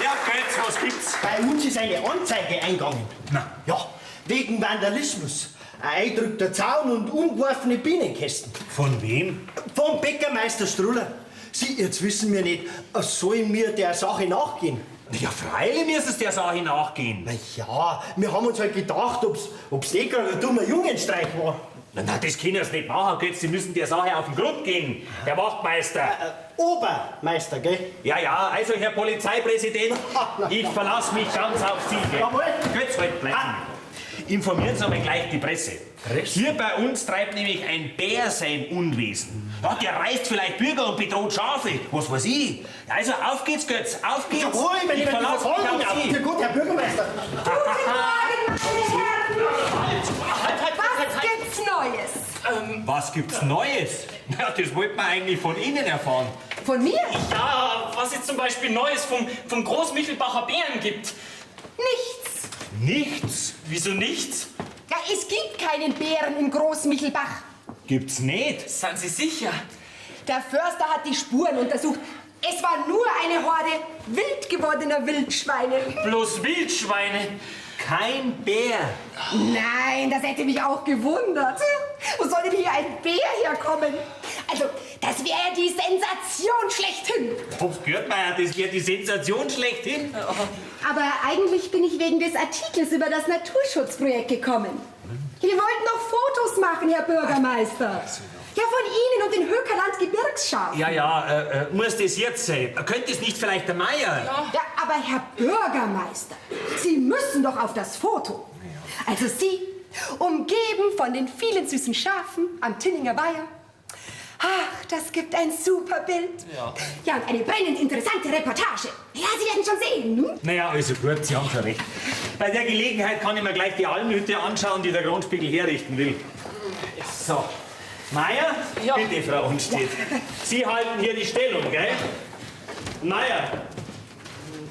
A: Ja, Götz, was gibt's?
H: Bei uns ist eine Anzeige eingegangen.
A: Na.
H: Ja, wegen Vandalismus. Ein eingedrückter Zaun und umgeworfene Bienenkästen.
A: Von wem?
H: Vom Bäckermeister Struller. Sie, jetzt wissen wir nicht, sollen wir der Sache nachgehen?
A: Ja, freilich müssen es der Sache nachgehen.
H: Na ja, wir haben uns halt gedacht, ob's eh gerade ein dummer Jungenstreich war.
A: Na, das können Sie nicht machen, Götz. Sie müssen der Sache auf den Grund gehen. Der Wachtmeister.
H: Obermeister, gell?
A: Ja, ja, also, Herr Polizeipräsident, ich verlasse mich ganz auf Sie. Gell?
H: Jawohl.
A: Götz, halt bleiben. Informieren Sie aber gleich die Presse. Hier bei uns treibt nämlich ein Bär sein Unwesen. Ja, der reißt vielleicht Bürger und bedroht Schafe. Was weiß ich. Ja, also, auf geht's, Götz, auf geht's.
H: Jawohl, wenn ich
A: verlasse mich
H: Verfolgung
A: auf
H: habe.
A: Sie.
H: Ja gut, Herr Bürgermeister.
F: Was gibt's Neues?
A: Was gibt's Neues? Ja, das wollten wir eigentlich von Ihnen erfahren.
F: Von mir?
B: Ja, was es zum Beispiel Neues vom Großmichelbacher Bären gibt.
F: Nichts.
A: Nichts?
B: Wieso nichts?
F: Ja, es gibt keinen Bären in Großmichelbach.
A: Gibt's nicht?
B: Sind Sie sicher?
F: Der Förster hat die Spuren untersucht. Es war nur eine Horde wild gewordener Wildschweine.
B: Bloß Wildschweine.
A: Kein Bär.
F: Nein, das hätte mich auch gewundert. Wo soll denn hier ein Bär herkommen? Also, das wäre ja die Sensation schlechthin.
A: Was gehört man ja? Das wäre die Sensation schlechthin.
F: Aber eigentlich bin ich wegen des Artikels über das Naturschutzprojekt gekommen. Wir wollten noch Fotos machen, Herr Bürgermeister. Ja, von Ihnen und den Hökerland Gebirgsschaf.
A: Ja, muss das jetzt sein? Könnte es nicht vielleicht der Meier?
F: Ja, aber Herr Bürgermeister, Sie müssen doch auf das Foto. Also Sie, umgeben von den vielen süßen Schafen am Tinninger Weiher. Ach, das gibt ein super Bild. Ja, und eine brennend interessante Reportage. Ja, Sie werden schon sehen. Hm?
A: Naja, also gut, Sie haben schon recht. Bei der Gelegenheit kann ich mir gleich die Almhütte anschauen, die der Grundspiegel herrichten will. So. Meier,
B: Ja.
A: bitte, Frau Unstedt. Sie halten hier die Stellung, gell? Meier,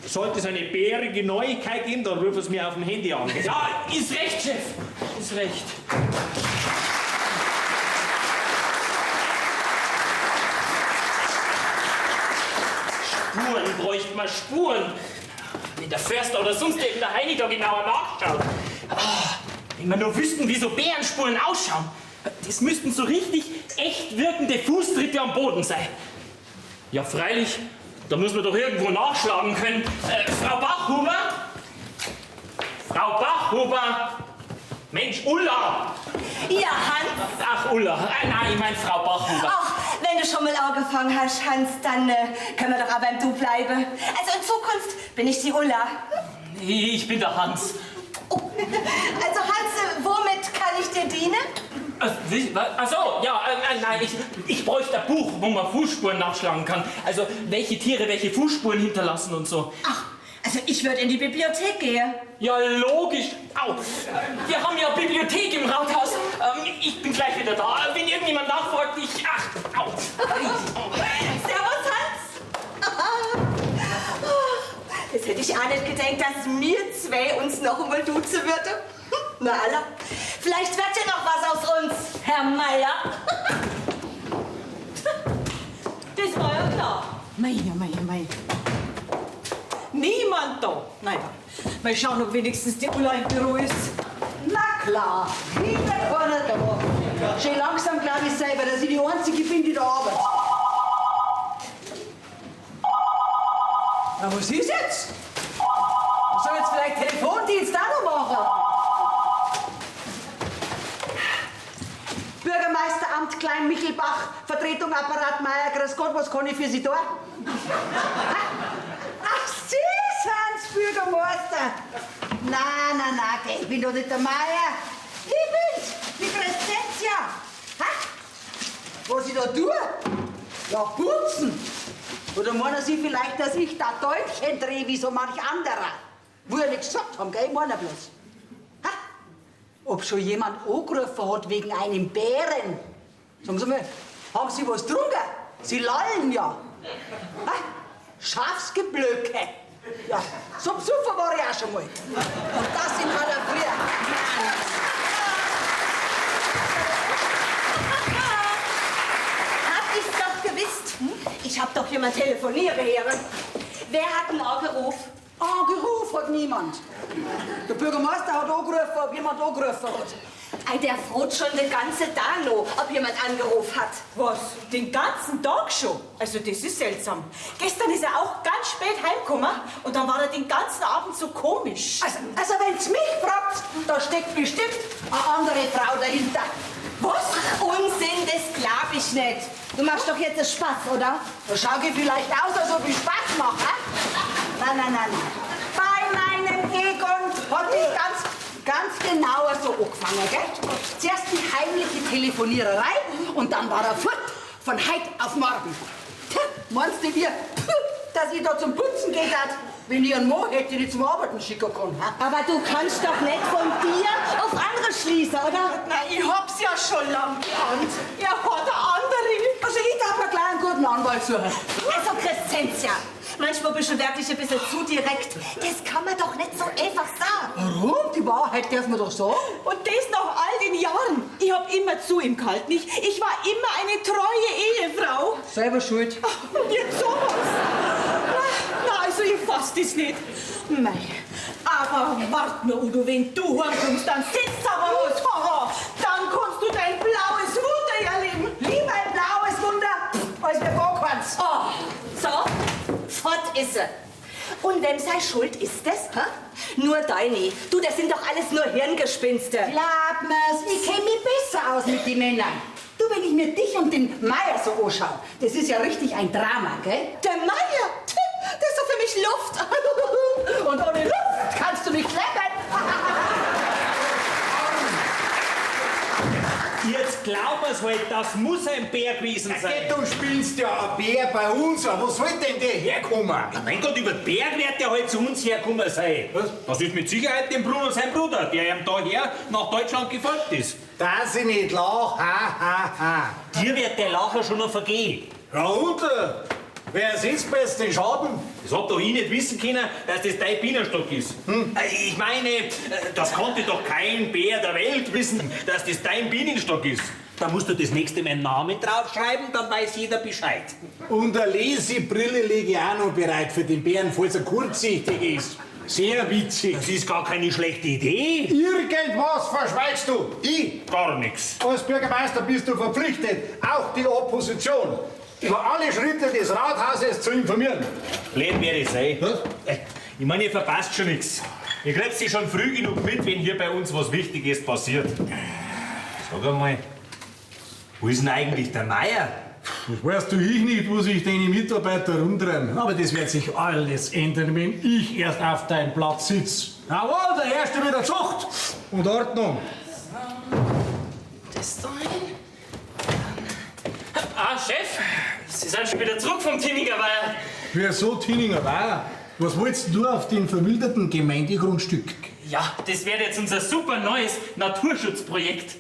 A: sollte es eine bärige Neuigkeit geben, dann rufen Sie mir auf dem Handy an. Gell?
B: Ja, ist recht, Chef. Ist recht. Spuren bräuchte man Spuren. Wenn der Förster oder sonst irgendein Heini da genauer nachschaut. Wenn wir nur wüssten, wie so Bärenspuren ausschauen. Das müssten so richtig echt wirkende Fußtritte am Boden sein. Ja, freilich, da muss man doch irgendwo nachschlagen können. Frau Bachhuber? Frau Bachhuber? Mensch, Ulla!
C: Ja, Hans.
B: Ach, Ulla. Nein, ich meine Frau Bachhuber.
C: Ach, wenn du schon mal angefangen hast, Hans, dann können wir doch auch beim Du bleiben. Also in Zukunft bin ich die Ulla.
B: Ich bin der Hans.
C: Also Hans, womit kann ich dir dienen?
B: Ach so, ja, nein, ich bräuchte ein Buch, wo man Fußspuren nachschlagen kann. Also, welche Tiere welche Fußspuren hinterlassen und so.
C: Ach, also ich würde in die Bibliothek gehen.
B: Ja, logisch. Au, wir haben ja Bibliothek im Rathaus. Ich bin gleich wieder da. Wenn irgendjemand nachfragt, Ach, au.
C: Servus, Hans. Das hätte ich auch nicht gedacht, dass wir zwei uns noch einmal duzen würden. Na, Allah. Vielleicht wird ja noch was aus uns, Herr Meier. Das war ja klar. Meier. Niemand da. Naja, mal schauen, ob wenigstens die Ulla im Büro ist.
D: Na klar, wieder keiner da. Schön langsam, glaube ich selber, dass ich die Einzige bin, die da arbeitet. Na, was ist jetzt? Ich soll jetzt vielleicht Telefondienst auch noch machen? Bürgermeisteramt Klein-Michelbach, Vertretung Apparat Meier, grüß Gott, was kann ich für Sie tun? Ach, Sie sind's, Bürgermeister. Nein, gell, ich bin doch nicht der Meier. Ich bin's, die Crescentia. Was ich da tue? Ja, putzen. Oder meinen Sie vielleicht, dass ich da Däumchen drehe, wie so manch anderer? Wo ja nichts gesagt haben, gell? Ich meine bloß. Ha? Ob schon jemand angerufen hat wegen einem Bären? Sagen Sie mal, haben Sie was getrunken? Sie lallen ja. Ha? Schafsgeblöcke. Ja, zum Suffen war ich auch schon mal. Und das sind wir da früher.
C: Hab ich's doch gewusst. Ich hab doch jemand telefonieren hören. Wer hat denn angerufen?
D: Angerufen hat niemand. Der Bürgermeister hat angerufen, ob jemand angerufen hat.
C: Ei, der fragt schon den ganzen Tag noch, ob jemand angerufen hat. Was? Den ganzen Tag schon? Also das ist seltsam. Gestern ist er auch ganz spät heimgekommen und dann war er den ganzen Abend so komisch.
D: Also wenn's mich fragt, da steckt bestimmt eine andere Frau dahinter.
C: Was? Ach, Unsinn, das glaub ich nicht. Du machst doch jetzt einen Spaß, oder?
D: Da schau ich vielleicht aus, als ob ich Spaß mache. Nein. Bei meinem Egon hat ich ganz genau so angefangen, gell? Zuerst die heimliche Telefoniererei und dann war er fort, von heute auf morgen. Tja, meinst du mir, dass ich da zum Putzen geht hat, wenn ich einen Mann hätte, den ich zum Arbeiten schicken kann? Ha?
C: Aber du kannst doch nicht von dir auf andere schließen, oder? Nein, ich hab's ja schon lang geahnt. Er hat eine andere.
D: Also ich darf mir gleich einen guten Anwalt suchen.
C: Also, Crescentia, manchmal bist du wirklich ein bisschen zu direkt. Das kann man doch nicht so einfach sagen.
D: Warum? Die Wahrheit darf man doch sagen.
C: Und das nach all den Jahren. Ich hab immer zu ihm gehalten. Ich war immer eine treue Ehefrau.
D: Selber schuld.
C: Und jetzt sowas. Na, also ich fass das nicht. Mei. Aber wart nur, Udo, wenn du heimkommst, dann sitzt aber was. Haha. Dann kannst du dein blaues Wunder erleben.
D: Lieber ein blaues Wunder, als wir gar keins.
C: Oh, so, fort ist er. Und wem sei Schuld ist das? Hä? Nur deine. Du, das sind doch alles nur Hirngespinste.
D: Glaub mir's, ich kenn mich besser aus mit den Männern. Du, wenn ich mir dich und den Meier so anschaue, das ist ja richtig ein Drama, gell?
C: Der Meier, das ist doch für mich Luft.
D: Und ohne Luft kannst du nicht leben.
A: Jetzt glauben wir's halt, das muss ein Bär gewesen sein.
E: Du spielst ja ein Bär bei uns, wo soll denn der herkommen?
A: Ja, mein Gott, über den Berg wird der halt zu uns herkommen sein.
E: Was?
A: Das ist mit Sicherheit dem Bruno sein Bruder, der ihm daher nach Deutschland gefolgt ist.
E: Dass ich nicht lach, ha.
A: Dir wird der Lacher schon noch vergehen.
E: Ja und? Wer sitzt besten Schaden?
A: Das hab doch ich nicht wissen können, dass das dein Bienenstock ist. Ich meine, das konnte doch kein Bär der Welt wissen, dass das dein Bienenstock ist. Da musst du das nächste Mal einen Namen draufschreiben, dann weiß jeder Bescheid.
E: Und eine Lesebrille lege ich auch noch bereit für den Bären, falls er kurzsichtig ist. Sehr witzig.
A: Das ist gar keine schlechte Idee.
E: Irgendwas verschweigst du. Ich.
A: Gar nichts.
E: Als Bürgermeister bist du verpflichtet, auch die Opposition über alle Schritte des Rathauses zu informieren.
A: Blöd wäre es, ey.
E: Was?
A: Ich meine, ihr verpasst schon nichts. Ihr kriegt sich schon früh genug mit, wenn hier bei uns was Wichtiges passiert. Sag einmal, wo ist denn eigentlich der Meier?
E: Das weißt du ich nicht, wo sich deine Mitarbeiter rumtreiben. Aber das wird sich alles ändern, wenn ich erst auf deinem Platz sitze. Jawohl, der Erste wieder Zucht und Ordnung.
B: Das da hin. Ah, Chef, Sie sind schon wieder zurück vom Tinningerweiher.
E: Wer so Tinninger war? Was wolltest du auf dem verwilderten Gemeindegrundstück?
B: Ja, das wäre jetzt unser super neues Naturschutzprojekt.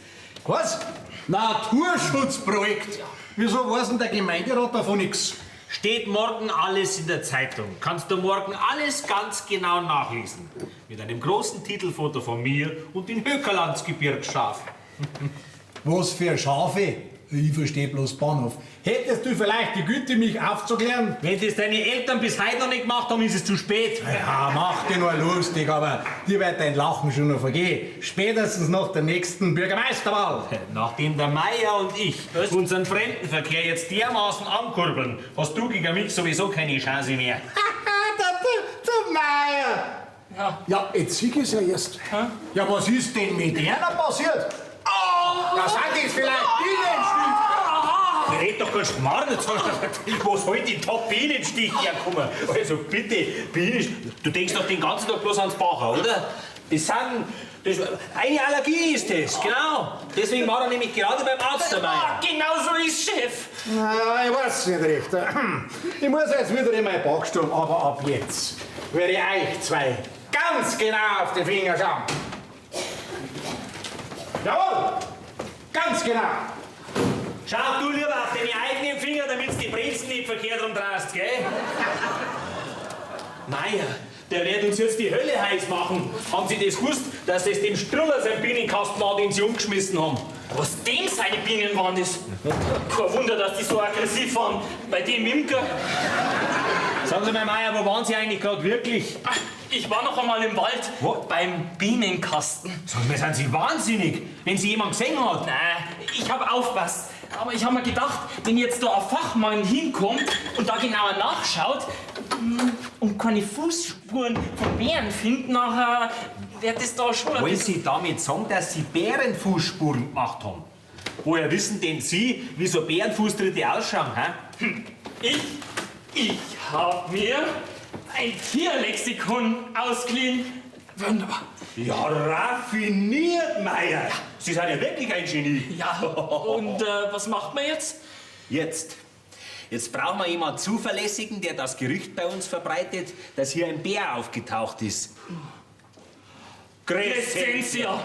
E: Was? Naturschutzprojekt? Wieso weiß denn der Gemeinderat davon nichts?
A: Steht morgen alles in der Zeitung. Kannst du morgen alles ganz genau nachlesen. Mit einem großen Titelfoto von mir und den Höckerlandsgebirgsschafen.
E: Was für Schafe? Ich verstehe bloß Bahnhof. Hättest du vielleicht die Güte, mich aufzuklären?
A: Wenn das deine Eltern bis heute noch nicht gemacht haben, ist es zu spät.
E: Ja, mach dich nur lustig, aber dir wird dein Lachen schon noch vergehen. Spätestens nach der nächsten Bürgermeisterwahl.
A: Nachdem der Meier und ich unseren Fremdenverkehr jetzt dermaßen ankurbeln, hast du gegen mich sowieso keine Chance mehr.
E: der Meier! Ja, jetzt sieh ich's ja erst. Ja, was ist denn mit der passiert? Da sind jetzt vielleicht Bienenstich.
A: Red doch ganz schmarrn, wo soll die top Bienenstich herkommen? Also bitte, du denkst doch den ganzen Tag bloß ans Bacher, oder? Eine Allergie ist das, genau. Deswegen war er nämlich gerade beim Arzt dabei.
B: Genau so ist Chef.
E: Na, ich weiß nicht recht. Ich muss jetzt wieder in meinen Backstube, aber ab jetzt werde ich euch zwei ganz genau auf die Finger schauen. Jawohl! Ganz genau!
A: Schau du lieber auf deine eigenen Finger, damit du die Brezen nicht verkehrt rumdrehst, gell? Meier, der wird uns jetzt die Hölle heiß machen. Haben Sie das gewusst, dass das dem Struller sein Bienenkasten war, den Sie umgeschmissen haben?
B: Was dem seine Bienen waren, das? Kein Wunder, dass die so aggressiv waren. Bei dem Imker.
A: Sagen Sie mal, Meier, wo waren Sie eigentlich gerade wirklich?
B: Ich war noch einmal im Wald.
A: Wo?
B: Beim Bienenkasten.
A: Sagen wir, sind Sie wahnsinnig, wenn Sie jemand gesehen hat?
B: Nein, ich habe aufpasst. Aber ich habe mir gedacht, wenn jetzt da ein Fachmann hinkommt und da genauer nachschaut und keine Fußspuren von Bären findet, nachher wird es da schon ein
A: Wollen
B: bisschen...
A: Sie damit sagen, dass Sie Bärenfußspuren gemacht haben? Woher wissen denn Sie, wie so Bärenfußtritte ausschauen, hä?
B: Ich habe mir ein Tierlexikon ausgeliehen. Wunderbar.
A: Ja, raffiniert, Meier. Sie sind ja wirklich ein Genie.
B: Ja, und was macht man jetzt?
A: Jetzt brauchen wir jemanden Zuverlässigen, der das Gerücht bei uns verbreitet, dass hier ein Bär aufgetaucht ist.
B: Crescentia.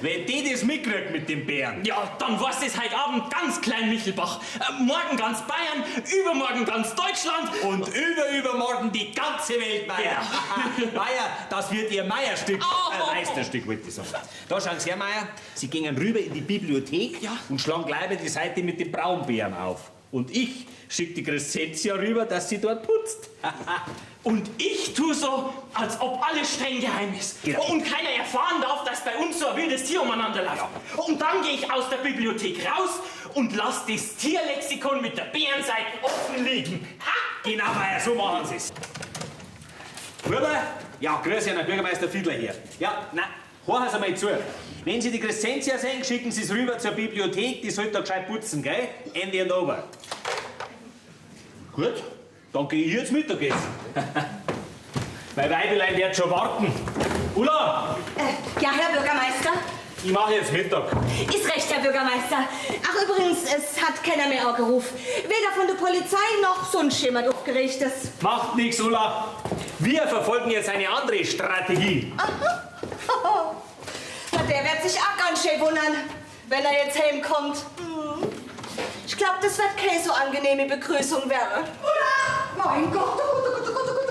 A: Wenn die das mitkriegt mit dem Bären.
B: Ja, dann war's das heute Abend ganz klein Michelbach. Morgen ganz Bayern, übermorgen ganz Deutschland.
A: Und übermorgen die ganze Welt, Meier. Meier, das wird Ihr Meierstück. Meisterstück, wollte ich sagen. Da schauen Sie her, Meier. Sie gehen rüber in die Bibliothek und schlagen gleich mal die Seite mit dem Braunbären auf. Und ich schicke die Crescentia rüber, dass sie dort putzt.
B: Und ich tu so, als ob alles streng geheim ist.
A: Genau.
B: Und keiner erfahren darf, dass bei uns so ein wildes Tier umeinander läuft. Und dann gehe ich aus der Bibliothek raus und lass das Tierlexikon mit der Bärenseite offen liegen. Ha!
A: Genau, Meier, so machen Sie es. Rüber? Ja, grüß Herrn Bürgermeister Fiedler hier. Ja, nein, hören Sie mal zu. Wenn Sie die Crescentia sehen, schicken Sie es rüber zur Bibliothek, die sollte da gescheit putzen, gell? Ende und over. Gut, dann gehe ich jetzt Mittagessen. Mein Weibelein wird schon warten. Ulla,
C: Ja, Herr Bürgermeister.
A: ich mache jetzt Mittag.
C: Ist recht, Herr Bürgermeister. Ach, übrigens, es hat keiner mehr angerufen. Weder von der Polizei noch sonst jemand aufgerechtes.
A: Macht nichts, Ulla. Wir verfolgen jetzt eine andere Strategie.
C: Aha. Na, der wird sich auch ganz schön wundern, wenn er jetzt heimkommt. Ich glaube, das wird keine so angenehme Begrüßung werden.
D: Ulla! Mein Gott, oh Gott.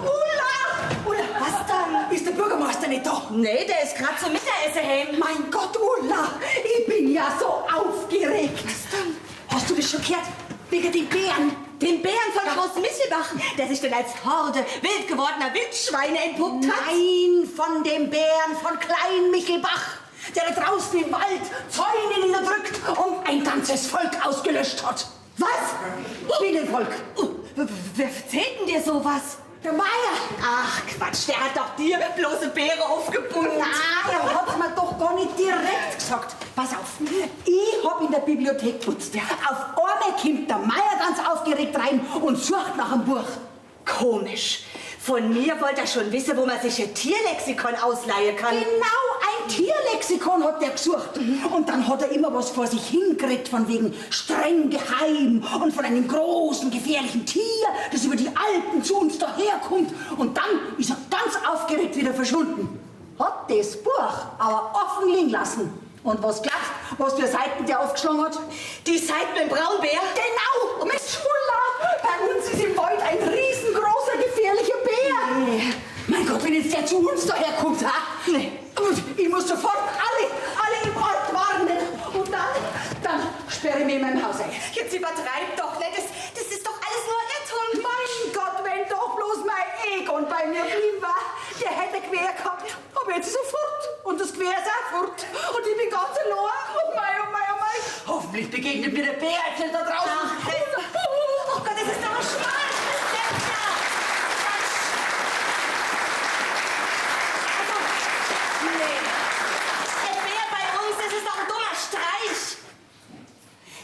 D: Ulla!
C: Was dann?
D: Ist der Bürgermeister nicht da?
C: Nee, der ist gerade zum Mittagessen heim.
D: Mein Gott, Ulla! Ich bin ja so aufgeregt. Was
C: dann?
D: Hast du das schon gehört? Wegen den Bären.
C: Den Bären von Groß Misselbach, der sich dann als Horde wild gewordener Wildschweine entpuppt hat.
D: Nein, von dem Bären von Klein Michelbach, der da draußen im Wald Zäune niederdrückt und ein ganzes Volk ausgelöscht hat. Was? Bienenvolk.
C: Wer erzählt denn dir sowas?
D: Der Meier.
C: Ach Quatsch, der hat doch dir bloße Beere aufgebunden.
D: Na, er hat's mir doch gar nicht direkt gesagt. Pass auf, ich hab in der Bibliothek putzt. Auf einmal kommt der Meier ganz aufgeregt rein und sucht nach einem Buch.
C: Komisch. Von mir wollte er schon wissen, wo man sich ein Tierlexikon ausleihen kann.
D: Genau, ein Tierlexikon hat der gesucht. Und dann hat er immer was vor sich hingeredet, von wegen streng geheim und von einem großen, gefährlichen Tier, das über die Alpen zu uns daherkommt. Und dann ist er ganz aufgeregt wieder verschwunden. Hat das Buch aber offen liegen lassen. Und was glaubst du, was für Seiten der aufgeschlagen hat?
C: Die Seiten mit dem Braunbär?
D: Genau, Miss Schulla. Bei uns ist im Wald ein riesengroßer, gefährlicher Bär.
C: Nee.
D: Mein Gott, wenn jetzt der zu uns daherkommt, ha?
C: Nee.
D: Gut, ich muss sofort alle im Ort warnen. Und dann
C: Jetzt übertreibt doch nicht. Das ist doch alles nur Irrtum.
D: Mein Gott, wenn doch bloß mein Egon bei mir blieb war, der hätte Quer gehabt. Aber jetzt ist er fort. Und das Quer ist auch fort. Und ich bin ganz allein. Oh mein, oh mein, oh mein. Hoffentlich begegnet mir der Bär jetzt da draußen.
C: Oh Gott, das ist doch schmal.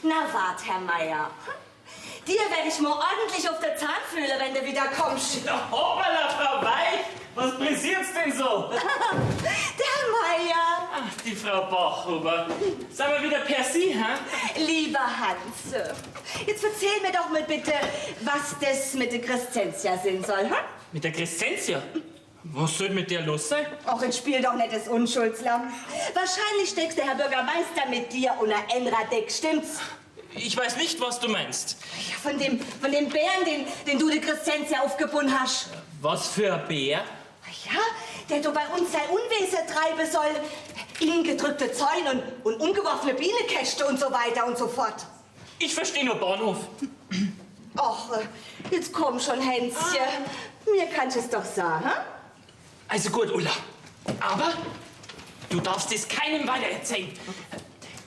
I: Na wart, Herr Meier. Dir werde ich mal ordentlich auf der Zahn fühlen, wenn du wieder kommst.
B: Ja, hoppala, Frau Weich. Was pressiert's denn so?
I: Der Meier.
B: Ach, die Frau Bachhuber. Sind wir wieder per Sie, hä?
I: Lieber Hans, jetzt erzähl mir doch mal bitte, was das mit der Crescentia sein soll, hä?
B: Mit der Crescentia? Was soll mit der los sein?
I: Ach, jetzt spiel doch nicht das Unschuldslamm. Wahrscheinlich steckst der Herr Bürgermeister mit dir unter enrer Deck, stimmt's?
B: Ich weiß nicht, was du meinst.
I: Ja, von dem Bären, den du der Crescentia aufgebunden hast.
B: Was für ein Bär?
I: Ja, der du bei uns sein Unwesen treiben soll. Ihnen gedrückte Zäune und umgeworfene Bienenkäste und so weiter und so fort.
B: Ich verstehe nur Bahnhof.
I: Ach, jetzt komm schon, Hänschen. Mir kannst du es doch sagen, hm?
B: Also gut, Ulla. Aber du darfst es keinem weitererzählen.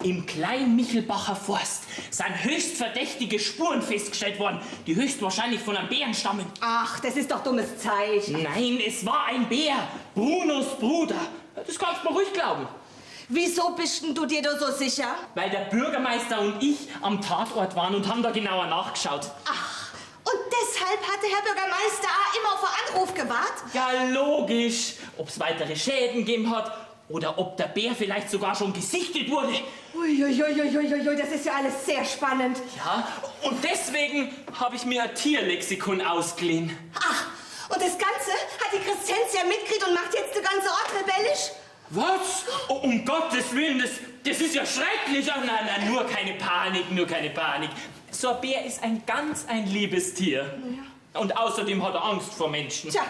B: Im kleinen Michelbacher Forst sind höchst verdächtige Spuren festgestellt worden, die höchstwahrscheinlich von einem Bären stammen.
I: Ach, das ist doch dummes Zeichen.
B: Nein, es war ein Bär. Brunos Bruder. Das kannst du mir ruhig glauben.
I: Wieso bist denn du dir da so sicher?
B: Weil der Bürgermeister und ich am Tatort waren und haben da genauer nachgeschaut.
I: Ach, und deshalb hat der Herr Bürgermeister auch immer auf einen Anruf gewartet?
B: Ja, logisch. Ob es weitere Schäden gegeben hat oder ob der Bär vielleicht sogar schon gesichtet wurde.
I: Uiuiuiuiui, das ist ja alles sehr spannend.
B: Ja, und deswegen habe ich mir ein Tierlexikon ausgeliehen.
I: Ach, und das Ganze hat die Crescentia mitgekriegt und macht jetzt der ganze Ort rebellisch?
B: Was? Oh, um Gottes Willen, das ist ja schrecklich. Oh, nein, nur keine Panik, nur keine Panik. So ein Bär ist ein liebes Tier. Ja. Und außerdem hat er Angst vor Menschen.
I: Tja,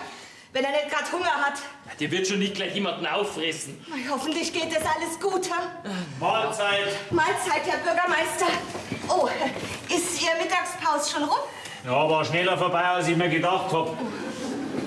I: wenn er nicht gerade Hunger hat.
B: Der wird schon nicht gleich jemanden auffressen.
I: Hoffentlich geht das alles gut, ha?
A: Mahlzeit.
I: Mahlzeit, Herr Bürgermeister. Oh, ist Ihr Mittagspause schon rum?
A: Ja, war schneller vorbei, als ich mir gedacht hab.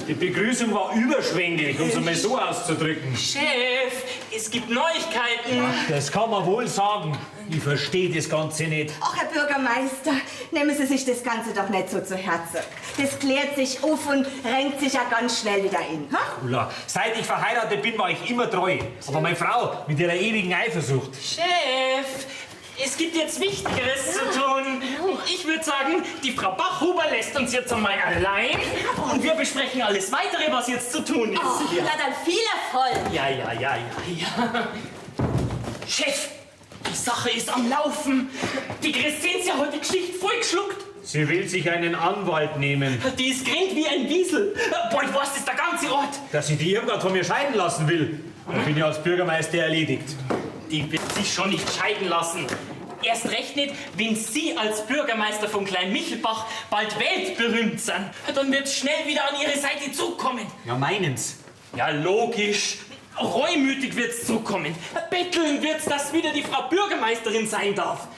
A: Die Begrüßung war überschwänglich, um es mal so auszudrücken.
B: Chef, es gibt Neuigkeiten.
A: Das kann man wohl sagen. Ich verstehe das Ganze nicht.
I: Ach, Herr Bürgermeister, nehmen Sie sich das Ganze doch nicht so zu Herzen. Das klärt sich auf und renkt sich ja ganz schnell wieder in. Ha?
A: Ulla, seit ich verheiratet bin, war ich immer treu. Aber meine Frau mit ihrer ewigen Eifersucht.
B: Chef, es gibt jetzt Wichtigeres zu tun. Ich würde sagen, die Frau Bachhuber lässt uns jetzt einmal allein und wir besprechen alles Weitere, was jetzt zu tun ist.
I: Oh, ja, dann viel Erfolg.
B: Ja. Chef, die Sache ist am Laufen. Die Crescentia hat die Geschichte vollgeschluckt.
A: Sie will sich einen Anwalt nehmen.
B: Die ist grinnt wie ein Wiesel. Bald weiß das der ganze Ort.
A: Dass sie die irgendwann von mir scheiden lassen will. Da bin ich als Bürgermeister erledigt.
B: Die wird sich schon nicht scheiden lassen. Erst recht nicht, wenn Sie als Bürgermeister von Klein-Michelbach bald weltberühmt sind. Dann wird schnell wieder an Ihre Seite zurückkommen.
A: Ja, meinen's.
B: Ja, logisch. Reumütig wird's zurückkommen. Betteln wird's, dass wieder die Frau Bürgermeisterin sein darf.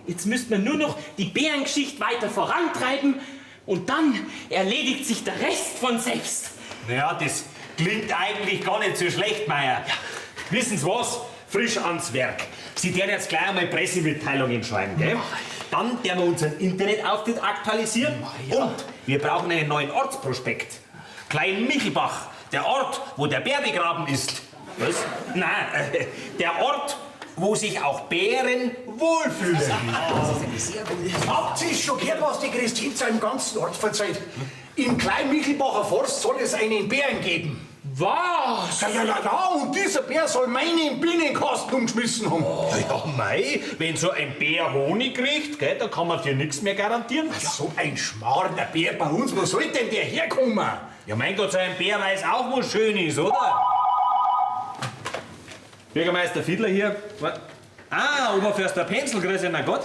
B: Jetzt müsste man nur noch die Bärengeschichte weiter vorantreiben und dann erledigt sich der Rest von selbst.
A: Naja, das klingt eigentlich gar nicht so schlecht, Meier. Ja. Wissen Sie was? Frisch ans Werk. Sie werden jetzt gleich einmal Pressemitteilungen schreiben, gell? Dann werden wir unseren Internetauftritt aktualisieren. Und wir brauchen einen neuen Ortsprospekt. Klein-Michelbach, der Ort, wo der Bär begraben ist. Was? Nein, der Ort, wo sich auch Bären wohlfühlen.
E: Habt ihr schon gehört, was die Crescentia im ganzen Ort verzeiht? Im Klein-Michelbacher Forst soll es einen Bären geben.
B: Was?
E: Ja, und dieser Bär soll meinen Bienenkasten umgeschmissen haben.
A: Ja, mei, wenn so ein Bär Honig kriegt, gell, dann kann man dir nichts mehr garantieren.
E: So ein schmarrner Bär bei uns, wo soll denn der herkommen?
A: Ja, mein Gott, so ein Bär weiß auch, wo schön ist, oder? Bürgermeister Fiedler hier. Oberförster Penzel, grüß na Gott.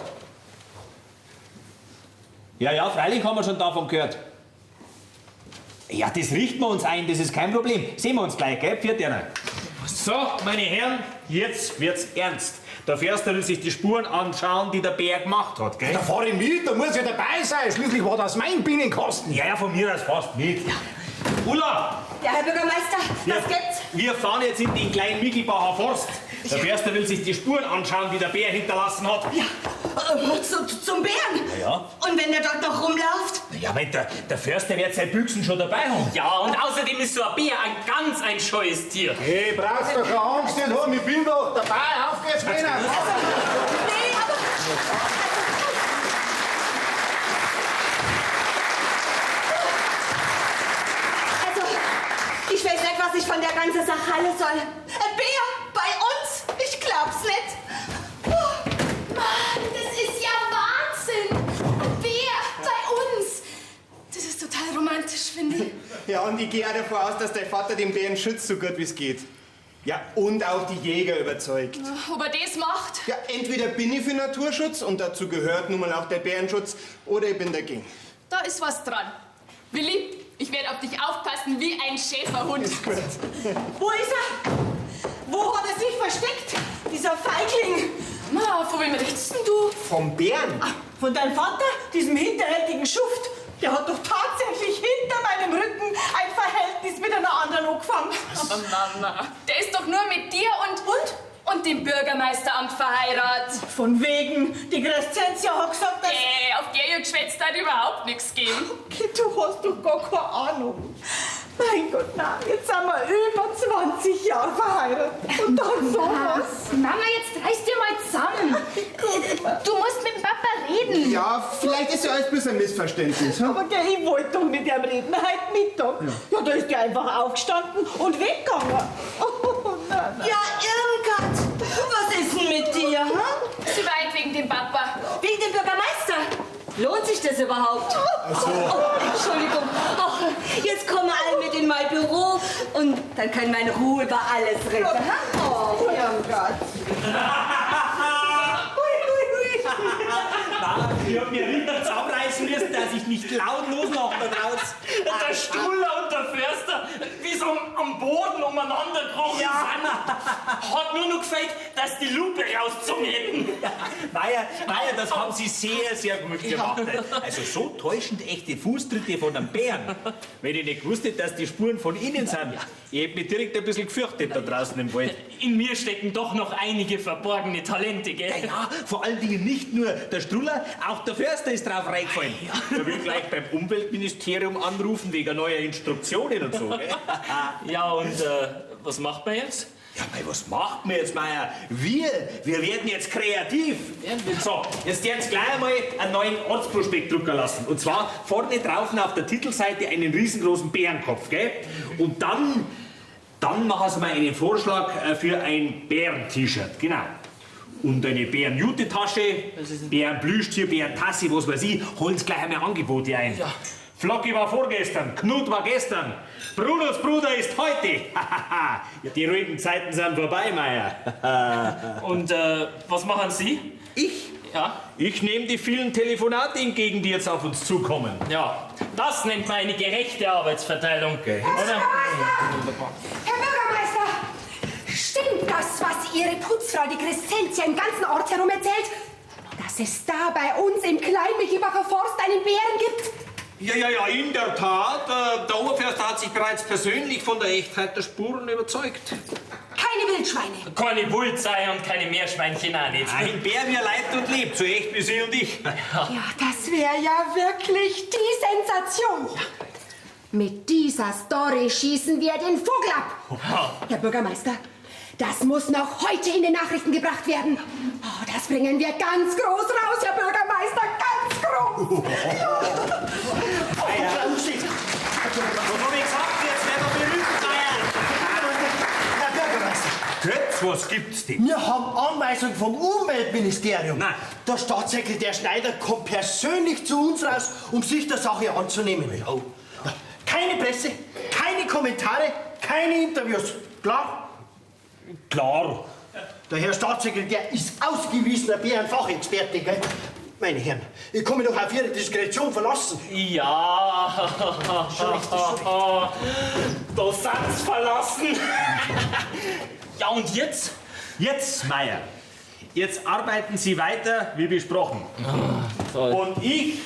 A: Ja, freilich haben wir schon davon gehört. Ja, das richten wir uns ein, das ist kein Problem. Sehen wir uns gleich, gell? Pfiat Erna. So, meine Herren, jetzt wird's ernst. Der Förster will sich die Spuren anschauen, die der Bär gemacht hat, gell?
E: Da fahr ich mit, da muss ich dabei sein. Schließlich war das mein Bienenkasten.
A: Ja, von mir aus fast mit. Ulla,
I: Ja, Herr Bürgermeister, was gibt's?
A: wir fahren jetzt in den kleinen Michelbacher Forst. Der Förster will sich die Spuren anschauen, die der Bär hinterlassen hat.
I: Ja, zum Bären.
A: Ja.
I: Und wenn der dort noch rumläuft?
A: Ja, weil der Förster wird seine Büchsen schon dabei haben.
B: Ja, und außerdem ist so ein Bär ein scheues Tier.
E: Hey, brauchst doch keine Angst nicht haben, ich bin doch dabei. Auf geht's, Männer.
I: Nee, aber... Also, ich weiß nicht, was ich von der ganzen Sache halten soll. Ein Bär bei uns? Ich glaub's nicht.
F: Mann, das ist ja Wahnsinn! Ein Bär bei uns! Das ist total romantisch, finde ich.
G: Ja, und ich gehe auch davon aus, dass dein Vater den Bären schützt, so gut wie es geht. Ja, und auch die Jäger überzeugt.
F: Ob er das macht?
G: Ja, entweder bin ich für Naturschutz und dazu gehört nun mal auch der Bärenschutz, oder ich bin dagegen.
F: Da ist was dran. Willi, ich werde auf dich aufpassen wie ein Schäferhund.
C: Wo ist er? Wo hat er sich versteckt? Dieser Feigling.
F: Na, von wem redest denn du?
G: Vom Bären?
C: Von deinem Vater, diesem hinterhältigen Schuft. Der hat doch tatsächlich hinter meinem Rücken ein Verhältnis mit einer anderen angefangen.
F: Aber Mama, der ist doch nur mit dir und dem Bürgermeisteramt verheiratet.
C: Von wegen, die Crescentia hat gesagt, dass...
F: Auf der ihr geschwätzt hat überhaupt nichts gegeben.
C: Okay, du hast doch gar keine Ahnung. Mein Gott, nein, jetzt sind wir über 20 Jahre verheiratet. Und dann sowas.
F: Mama, jetzt reiß dir mal zusammen. Du musst mit dem Papa reden.
G: Ja, vielleicht ist ja alles bloß ein Missverständnis. Hm?
C: Aber gell, ich wollte doch mit ihm reden, heute Mittag. Ja, da ist der einfach aufgestanden und weggegangen. Oh, nein.
I: Ja, Irmgard, was ist denn mit dir? Hm?
F: Sie weint wegen dem Papa.
I: Wegen dem Bürgermeister? Lohnt sich das überhaupt? Oh, Entschuldigung. Ach, jetzt kommen alle mit in mein Büro und dann können wir in Ruhe über alles reden. hm? Oh, Irmgard.
A: Ich hab mir Ritter zusammenreißen müssen, dass ich nicht laut loslache da draußen.
B: Der Struller und der Förster, wie so am Boden umeinander gekrochen sind. Hat nur noch gefällt, dass die Lupe rausgezogen hätten.
A: Meier, das haben Sie sehr, sehr gut gemacht. Also so täuschend echte Fußtritte von einem Bären. Wenn ich nicht gewusst hätte, dass die Spuren von Ihnen sind, ich hätte mich direkt ein bisschen gefürchtet da draußen im Wald.
B: In mir stecken doch noch einige verborgene Talente, gell?
A: Ja, vor allen Dingen nicht nur der Struller, auch der Förster ist drauf reingefallen. Da will ich gleich beim Umweltministerium anrufen wegen neuer Instruktionen und so. Gell?
B: Ja, und was macht man jetzt?
A: Ja, mei, was macht man jetzt, Meier? Wir werden jetzt kreativ. So, jetzt jetzt gleich einmal einen neuen Ortsprospekt drucken lassen. Und zwar vorne drauf auf der Titelseite einen riesengroßen Bärenkopf, gell? Und dann machen Sie mal einen Vorschlag für ein Bären-T-Shirt, genau. Und eine Bären-Jute-Tasche, Bären-Plüschtier, Bären-Tasse, was weiß ich, holen Sie gleich einmal Angebote ein. Ja. Flocki war vorgestern, Knut war gestern, Brunos Bruder ist heute. Ja, die ruhigen Zeiten sind vorbei, Meier.
B: Und was machen Sie?
A: Ich?
B: Ja?
A: Ich nehme die vielen Telefonate entgegen, die jetzt auf uns zukommen.
B: Ja, das nennt man eine gerechte Arbeitsverteilung.
A: Okay.
B: Oder?
F: Herr Bürgermeister, stimmt das, was Ihre Putzfrau, die Crescentia, im ganzen Ort herum erzählt? Dass es da bei uns im Kleinmichelbacher Forst einen Bären gibt?
A: Ja, in der Tat. Der Oberförster hat sich bereits persönlich von der Echtheit der Spuren überzeugt.
F: Keine Wildschweine.
B: Keine Wulzei und keine Meerschweinchen auch nicht.
A: Ein Bär, wie er lebt und lebt, so echt wie Sie und ich.
F: Ja, das wäre ja wirklich die Sensation. Mit dieser Story schießen wir den Vogel ab. Herr Bürgermeister, das muss noch heute in den Nachrichten gebracht werden. Oh, das bringen wir ganz groß raus, Herr Bürgermeister, ganz groß.
A: Was hab ich gesagt? Jetzt werden wir berühmt, Meier.
H: Herr Bürgermeister,
A: Götz, was gibt's denn?
H: wir haben Anweisung vom Umweltministerium.
A: Nein.
H: Der Staatssekretär Schneider kommt persönlich zu uns raus, um sich der Sache anzunehmen. Ja. Keine Presse, keine Kommentare, keine Interviews. Klar?
A: Klar.
H: Der Herr Staatssekretär ist ausgewiesener Bärenfachexperte, gell? Meine Herren, ich kann mich doch auf Ihre Diskretion verlassen.
B: Ja,
H: Schon recht,
B: der Satz verlassen. Ja, und jetzt?
A: Jetzt, Meier. jetzt arbeiten Sie weiter, wie besprochen. Und ich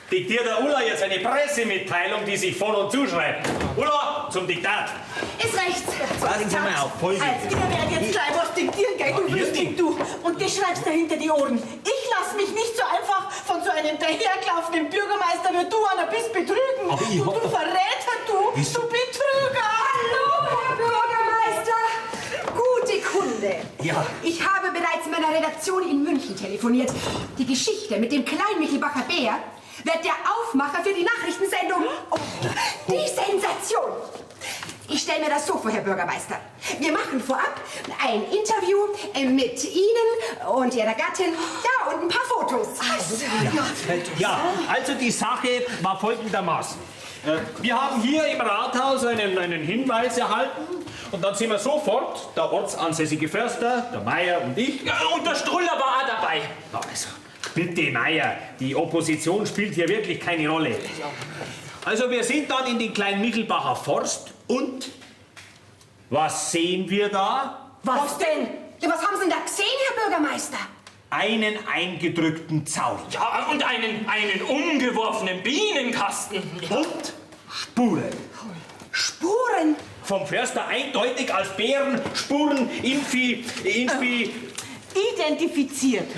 A: diktiere der Ulla jetzt eine Pressemitteilung, die sich von und zuschreibt. Ulla, zum Diktat.
F: Ist recht.
A: Passen Sie mal auf, Folgendes.
C: Also, wir werden jetzt gleich was diktieren, gell, du Wüstling, du. Und das schreibst du hinter die Ohren. Ich lass mich nicht so einfach von so einem dahergelaufenen Bürgermeister wie du einer bist betrügen. Du Verräter, du Betrüger.
D: Hallo, Herr Bürgermeister. Gute Kunde.
A: Ja.
D: Ich habe bereits in meiner Redaktion in München telefoniert. Die Geschichte mit dem Kleinmichelbacher Bär wird der Aufmacher für die Nachrichtensendung. Oh, die Sensation. Ich stelle mir das so vor, Herr Bürgermeister. Wir machen vorab ein Interview mit Ihnen und Ihrer Gattin. Ja, und ein paar Fotos.
A: Ja, also die Sache war folgendermaßen. Wir haben hier im Rathaus einen Hinweis erhalten und dann sind wir sofort, der ortsansässige Förster, der Meier und ich.
B: Ja, und der Struller war auch dabei.
A: Also, bitte, Meier, die Opposition spielt hier wirklich keine Rolle. Also wir sind dann in den Kleinmichelbacher Forst und was sehen wir da?
D: Was denn? Ja, was haben Sie denn da gesehen, Herr Bürgermeister?
A: Einen eingedrückten Zaun.
B: Ja, und einen umgeworfenen Bienenkasten.
A: Und Spuren.
D: Spuren?
A: Vom Förster eindeutig als Bärenspuren
C: Identifiziert.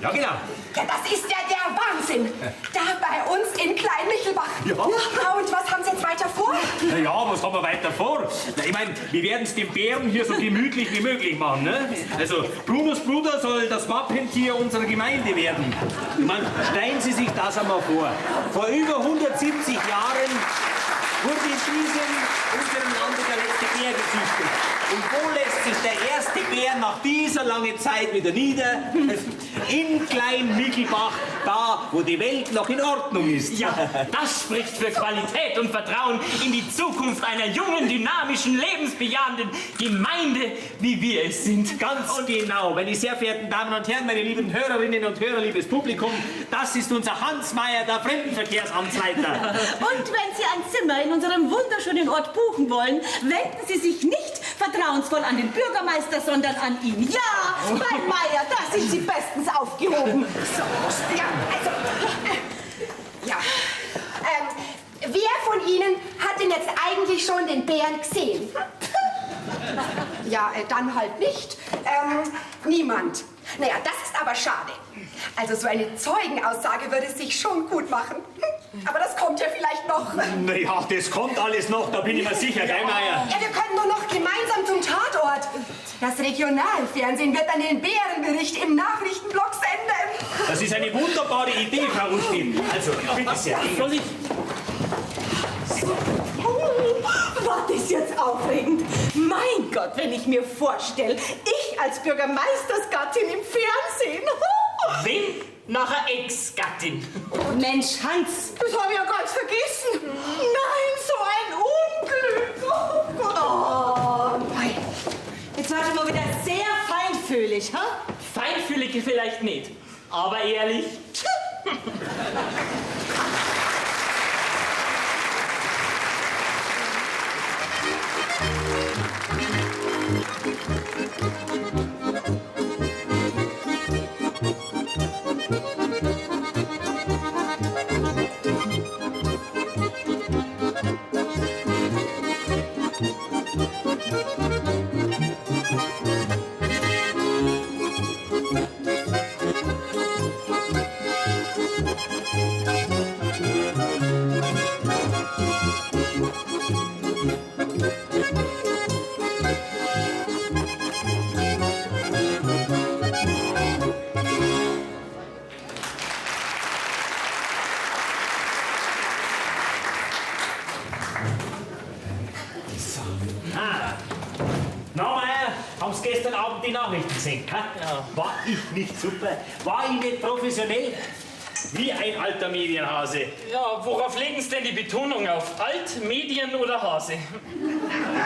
A: Ja, genau.
D: Ja, das ist ja der Wahnsinn. Da bei uns in Kleinmichelbach.
A: Ja.
D: Und was haben Sie jetzt weiter vor?
A: Na ja, was haben wir weiter vor? Na, ich meine, wir werden es den Bären hier so gemütlich wie möglich machen, ne? Also, Brunos Bruder soll das Wappentier unserer Gemeinde werden. Ich meine, stellen Sie sich das einmal vor. Vor über 170 Jahren wurde in unserem Lande der letzte Bär gezüchtet. Und wo lässt sich der erste Bär nach dieser langen Zeit wieder nieder? In Kleinmichelbach, da, wo die Welt noch in Ordnung ist.
B: Ja, das spricht für Qualität und Vertrauen in die Zukunft einer jungen, dynamischen, lebensbejahenden Gemeinde, wie wir es sind.
A: Ganz genau, meine sehr verehrten Damen und Herren, meine lieben Hörerinnen und Hörer, liebes Publikum, das ist unser Hans Meier, der Fremdenverkehrsamtsleiter.
C: Und wenn Sie ein Zimmer in unserem wunderschönen Ort buchen wollen, wenden Sie sich nicht vertrauensvoll an den Bürgermeister, sondern an ihn. Ja, bei Meier, da sind Sie bestens aufgehoben.
D: So, ja, also, ja. Wer von Ihnen hat denn jetzt eigentlich schon den Bären gesehen? Ja, dann halt nicht. Niemand. Naja, das ist aber schade. Also so eine Zeugenaussage würde sich schon gut machen. Aber das kommt ja vielleicht noch.
A: Naja, das kommt alles noch, da bin ich mir sicher, gell, Meier?
D: Ja, wir können nur noch gemeinsam zum Tatort. Das Regionalfernsehen wird dann den Bärenbericht im Nachrichtenblock senden.
A: Das ist eine wunderbare Idee, Frau Rustin. Also, bitte sehr.
B: Soll ich?
C: War das jetzt aufregend? Mein Gott, wenn ich mir vorstelle, ich als Bürgermeistersgattin im Fernsehen.
B: Wen? Nach einer Ex-Gattin.
I: Mensch, Hans.
C: Das habe ich ja ganz vergessen. Nein, so ein Unglück. Oh Gott.
I: Oh, mei. Jetzt war schon mal wieder sehr feinfühlig, ha?
B: Feinfühlige vielleicht nicht, aber ehrlich.
A: Haben Sie gestern Abend die Nachrichten gesehen? Ja. War ich nicht super? War ich nicht professionell? Wie ein alter Medienhase.
B: Ja, worauf legen Sie denn die Betonung auf? Alt, Medien oder Hase?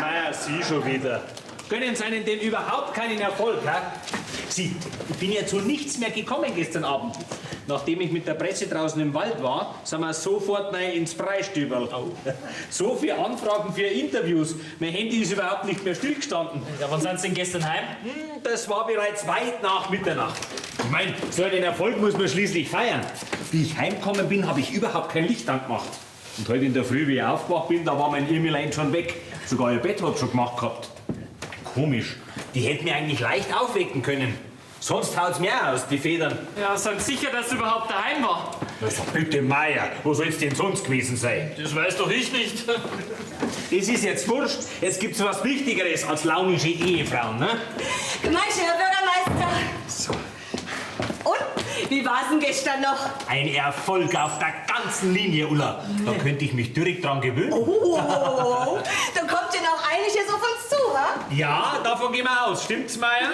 A: Naja, Sie schon wieder. Gönnen Sie einen denn überhaupt keinen Erfolg, ha? Sie, ich bin ja zu nichts mehr gekommen gestern Abend. nachdem ich mit der Presse draußen im Wald war, sind wir sofort rein ins Freistüberl. So viele Anfragen für Interviews. Mein Handy ist überhaupt nicht mehr stillgestanden.
B: Ja, wann sind Sie denn gestern heim?
A: Das war bereits weit nach Mitternacht. Ich meine, so einen Erfolg muss man schließlich feiern. Wie ich heimgekommen bin, habe ich überhaupt kein Licht angemacht. Und heute in der Früh, wie ich aufgewacht bin, da war mein Irmelein schon weg. Sogar ihr Bett hat schon gemacht gehabt. Komisch. Die hätten mich eigentlich leicht aufwecken können. Sonst haut's mir auch aus, die Federn.
B: Ja, sind sicher, dass du überhaupt daheim war.
A: Also bitte, Meier, wo soll's denn sonst gewesen sein?
B: Das weiß doch ich nicht.
A: Das ist jetzt wurscht. Jetzt gibt's was Wichtigeres als launische Ehefrauen, ne?
I: Gemeinschaft, Herr Bürgermeister.
A: So.
I: Und? Wie war's denn gestern noch?
A: Ein Erfolg auf der ganzen Linie, Ulla. Da könnte ich mich direkt dran gewöhnen.
I: Oh, dann kommt ja noch einiges auf uns zu, ha?
A: Ja, davon gehen wir aus. Stimmt's, Meier?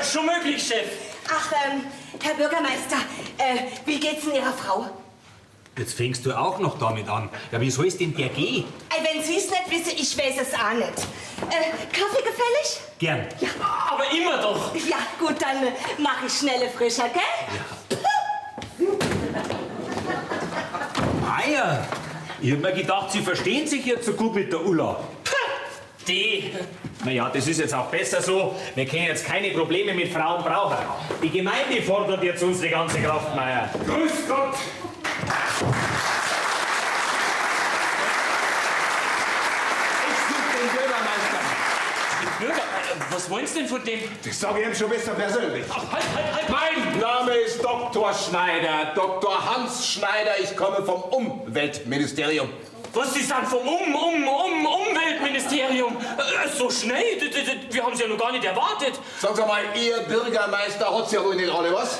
B: Schon möglich, Chef.
I: Ach, Herr Bürgermeister, wie geht's denn Ihrer Frau?
A: Jetzt fängst du auch noch damit an. Ja, wie soll es denn der gehen?
I: Wenn Sie's nicht wissen, ich weiß es auch nicht. Kaffee gefällig?
A: Gern.
I: Ja.
B: Aber immer doch.
I: Ja, gut, dann mach ich schnelle Frischer, gell?
A: Meier, ich hab mir gedacht, Sie verstehen sich jetzt so gut mit der Ulla.
B: Die.
A: Naja, das ist jetzt auch besser so. Wir können jetzt keine Probleme mit Frauen brauchen. Die Gemeinde fordert jetzt unsere ganze Kraft, Meier.
E: Grüß Gott!
B: Was wollen Sie denn von dem?
G: Das sage ich ihm schon besser persönlich.
B: Halt!
J: Mein Name ist Dr. Schneider, Dr. Hans Schneider. Ich komme vom Umweltministerium.
B: Was, Sie sind vom Umweltministerium? So schnell? Wir haben Sie ja noch gar nicht erwartet.
J: Sagen Sie mal, Ihr Bürgermeister hat's ja wohl nicht alle, was?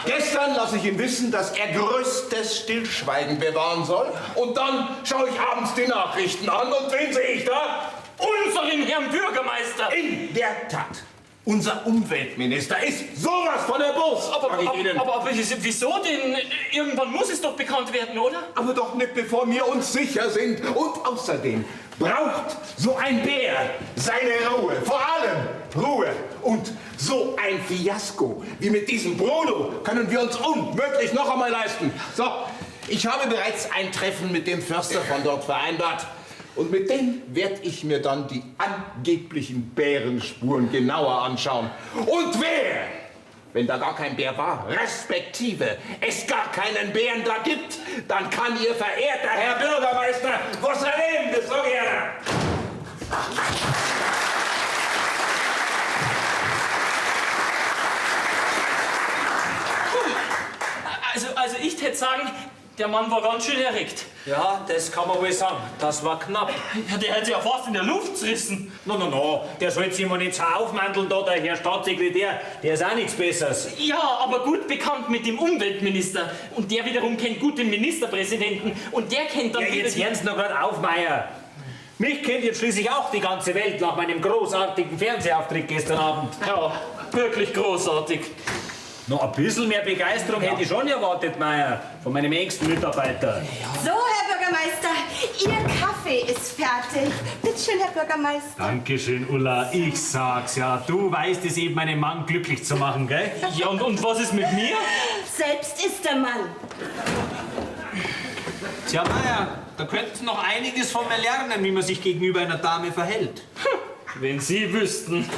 J: Gestern lasse ich ihn wissen, dass er größtes Stillschweigen bewahren soll. Und dann schaue ich abends die Nachrichten an und wen sehe ich da?
B: Unseren Herrn Bürgermeister.
J: In der Tat. Unser Umweltminister ist sowas von der Burs, sag ich Ihnen.
B: Aber wieso denn? Irgendwann muss es doch bekannt werden, oder?
J: Aber doch nicht, bevor wir uns sicher sind. Und außerdem braucht so ein Bär seine Ruhe. Vor allem Ruhe. Und so ein Fiasko wie mit diesem Bruno können wir uns unmöglich noch einmal leisten. So, ich habe bereits ein Treffen mit dem Förster von dort vereinbart. Und mit dem werde ich mir dann die angeblichen Bärenspuren genauer anschauen. Und wer, wenn da gar kein Bär war, respektive es gar keinen Bären da gibt, dann kann Ihr verehrter Herr Bürgermeister was erleben, das so gerne.
B: Also ich hätte sagen, der Mann war ganz schön erregt.
A: Ja, das kann man wohl sagen. Das war knapp.
B: Ja, der hätte sich ja fast in der Luft zerrissen.
A: No, der soll sich mal nicht so aufmanteln, da, der Herr Staatssekretär. Der ist auch nichts Besseres.
B: Ja, aber gut bekannt mit dem Umweltminister. Und der wiederum kennt gut den Ministerpräsidenten. Und der kennt dann
A: Ja,
B: wieder
A: jetzt
B: die...
A: hören Sie noch grad auf, Meier. Mich kennt jetzt schließlich auch die ganze Welt nach meinem großartigen Fernsehauftritt gestern Abend.
B: Ja, wirklich großartig.
A: Noch ein bisschen mehr Begeisterung hätte ich schon erwartet, Meier, von meinem engsten Mitarbeiter.
I: So, Herr Bürgermeister, Ihr Kaffee ist fertig. Bitte schön, Herr Bürgermeister.
A: Dankeschön, Ulla. Ich sag's ja. Du weißt es eben, einen Mann glücklich zu machen, gell?
B: Ja, und was ist mit mir?
I: Selbst ist der Mann.
A: Tja, Meier, da könnten Sie noch einiges von mir lernen, wie man sich gegenüber einer Dame verhält.
B: Wenn Sie wüssten.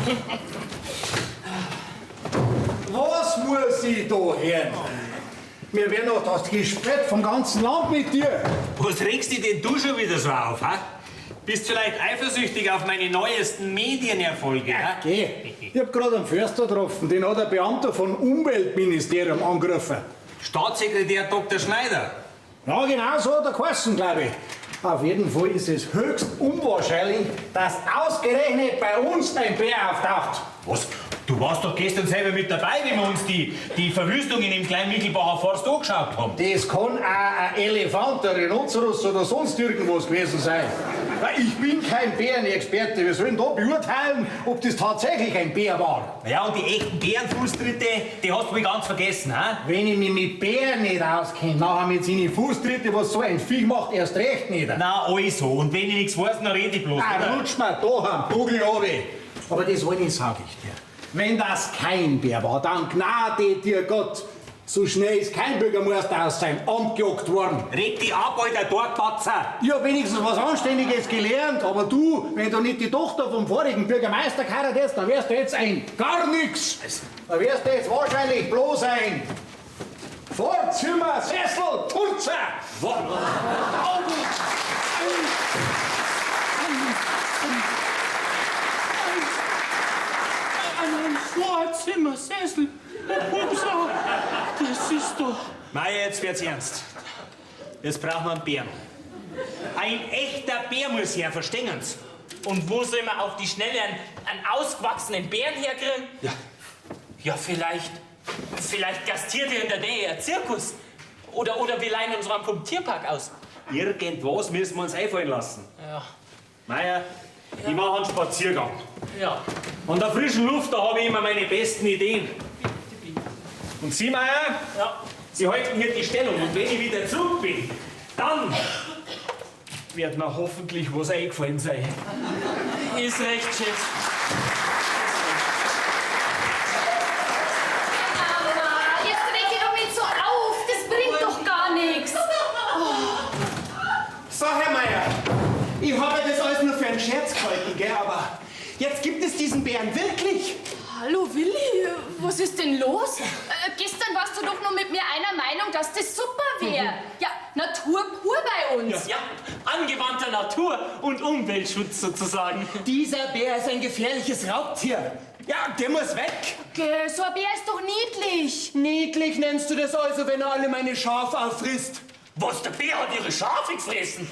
E: Was muss ich da hören? Wir werden noch das Gespräch vom ganzen Land mit dir.
A: Was regst dich denn du schon wieder so auf, ha? Bist vielleicht eifersüchtig auf meine neuesten Medienerfolge, ha?
E: Geh. Ich hab gerade einen Förster getroffen, den hat ein Beamter vom Umweltministerium angerufen.
A: Staatssekretär Dr. Schneider.
E: Ja, genau so hat er geheißen, glaube ich. Auf jeden Fall ist es höchst unwahrscheinlich, dass ausgerechnet bei uns ein Bär auftaucht.
A: Was? Du warst doch gestern selber mit dabei, wie wir uns die Verwüstungen im Klein-Michelbacher Forst angeschaut haben.
E: Das kann auch ein Elefant, ein Rhinoceros oder sonst irgendwas gewesen sein. Ich bin kein Bärenexperte. Wir sollen da beurteilen, ob das tatsächlich ein Bär war.
A: Ja, und die echten Bärenfußtritte, die hast du wohl ganz vergessen, ha?
E: Wenn ich mich mit Bären nicht auskenne, nachher mit seinen Fußtritte, was so ein Viech macht, erst recht nicht.
A: Na, also. Und wenn ich nichts weiß, dann rede ich bloß, oder?
E: Rutsch mir da am Bugel runter. Aber das eine sage ich dir. Wenn das kein Bär war, dann gnade dir Gott. So schnell ist kein Bürgermeister aus seinem Amt gejagt worden.
A: Reg die ab, alter Dortpatzer!
H: Ich hab wenigstens was Anständiges gelernt, aber du, wenn du nicht die Tochter vom vorigen Bürgermeister geheiratest, dann wärst du jetzt ein gar nix. Da wärst du jetzt wahrscheinlich bloß ein Vorzimmer, Sessel, Putzer.
B: Ein Vorzimmersessel. Upsa, das ist doch...
A: Meier, jetzt wird's ernst. Jetzt brauchen wir einen Bären. Ein echter Bär muss her, verstehen Sie?
B: Und wo soll man auf die Schnelle einen ausgewachsenen Bären herkriegen? Ja, vielleicht gastiert hier in der Nähe ein Zirkus. Oder wir leihen uns einen vom Tierpark aus.
A: Irgendwas müssen wir uns einfallen lassen.
B: Ja.
A: Meier, ich mache einen Spaziergang.
B: Ja.
A: An der frischen Luft, da habe ich immer meine besten Ideen. Und Sie, Meier, Sie halten hier die Stellung. Und wenn ich wieder zurück bin, dann wird mir hoffentlich was eingefallen sein.
B: Ist recht, Chef.
F: Mama, jetzt reg dich doch nicht so auf. Das bringt doch gar nichts.
G: So, Herr Meier, ich habe das alles nur für einen Scherz gehalten, gell? Aber jetzt gibt es diesen Bären wirklich.
F: Hallo Willi, was ist denn los? Gestern warst du doch nur mit mir einer Meinung, dass das super wäre. Ja, Natur pur bei uns.
B: Ja, angewandter Natur- und Umweltschutz sozusagen.
G: Dieser Bär ist ein gefährliches Raubtier. Ja, der muss weg.
F: So ein Bär ist doch niedlich.
G: Niedlich nennst du das also, wenn er alle meine Schafe auffrisst.
B: Was, der Bär hat ihre Schafe gefressen?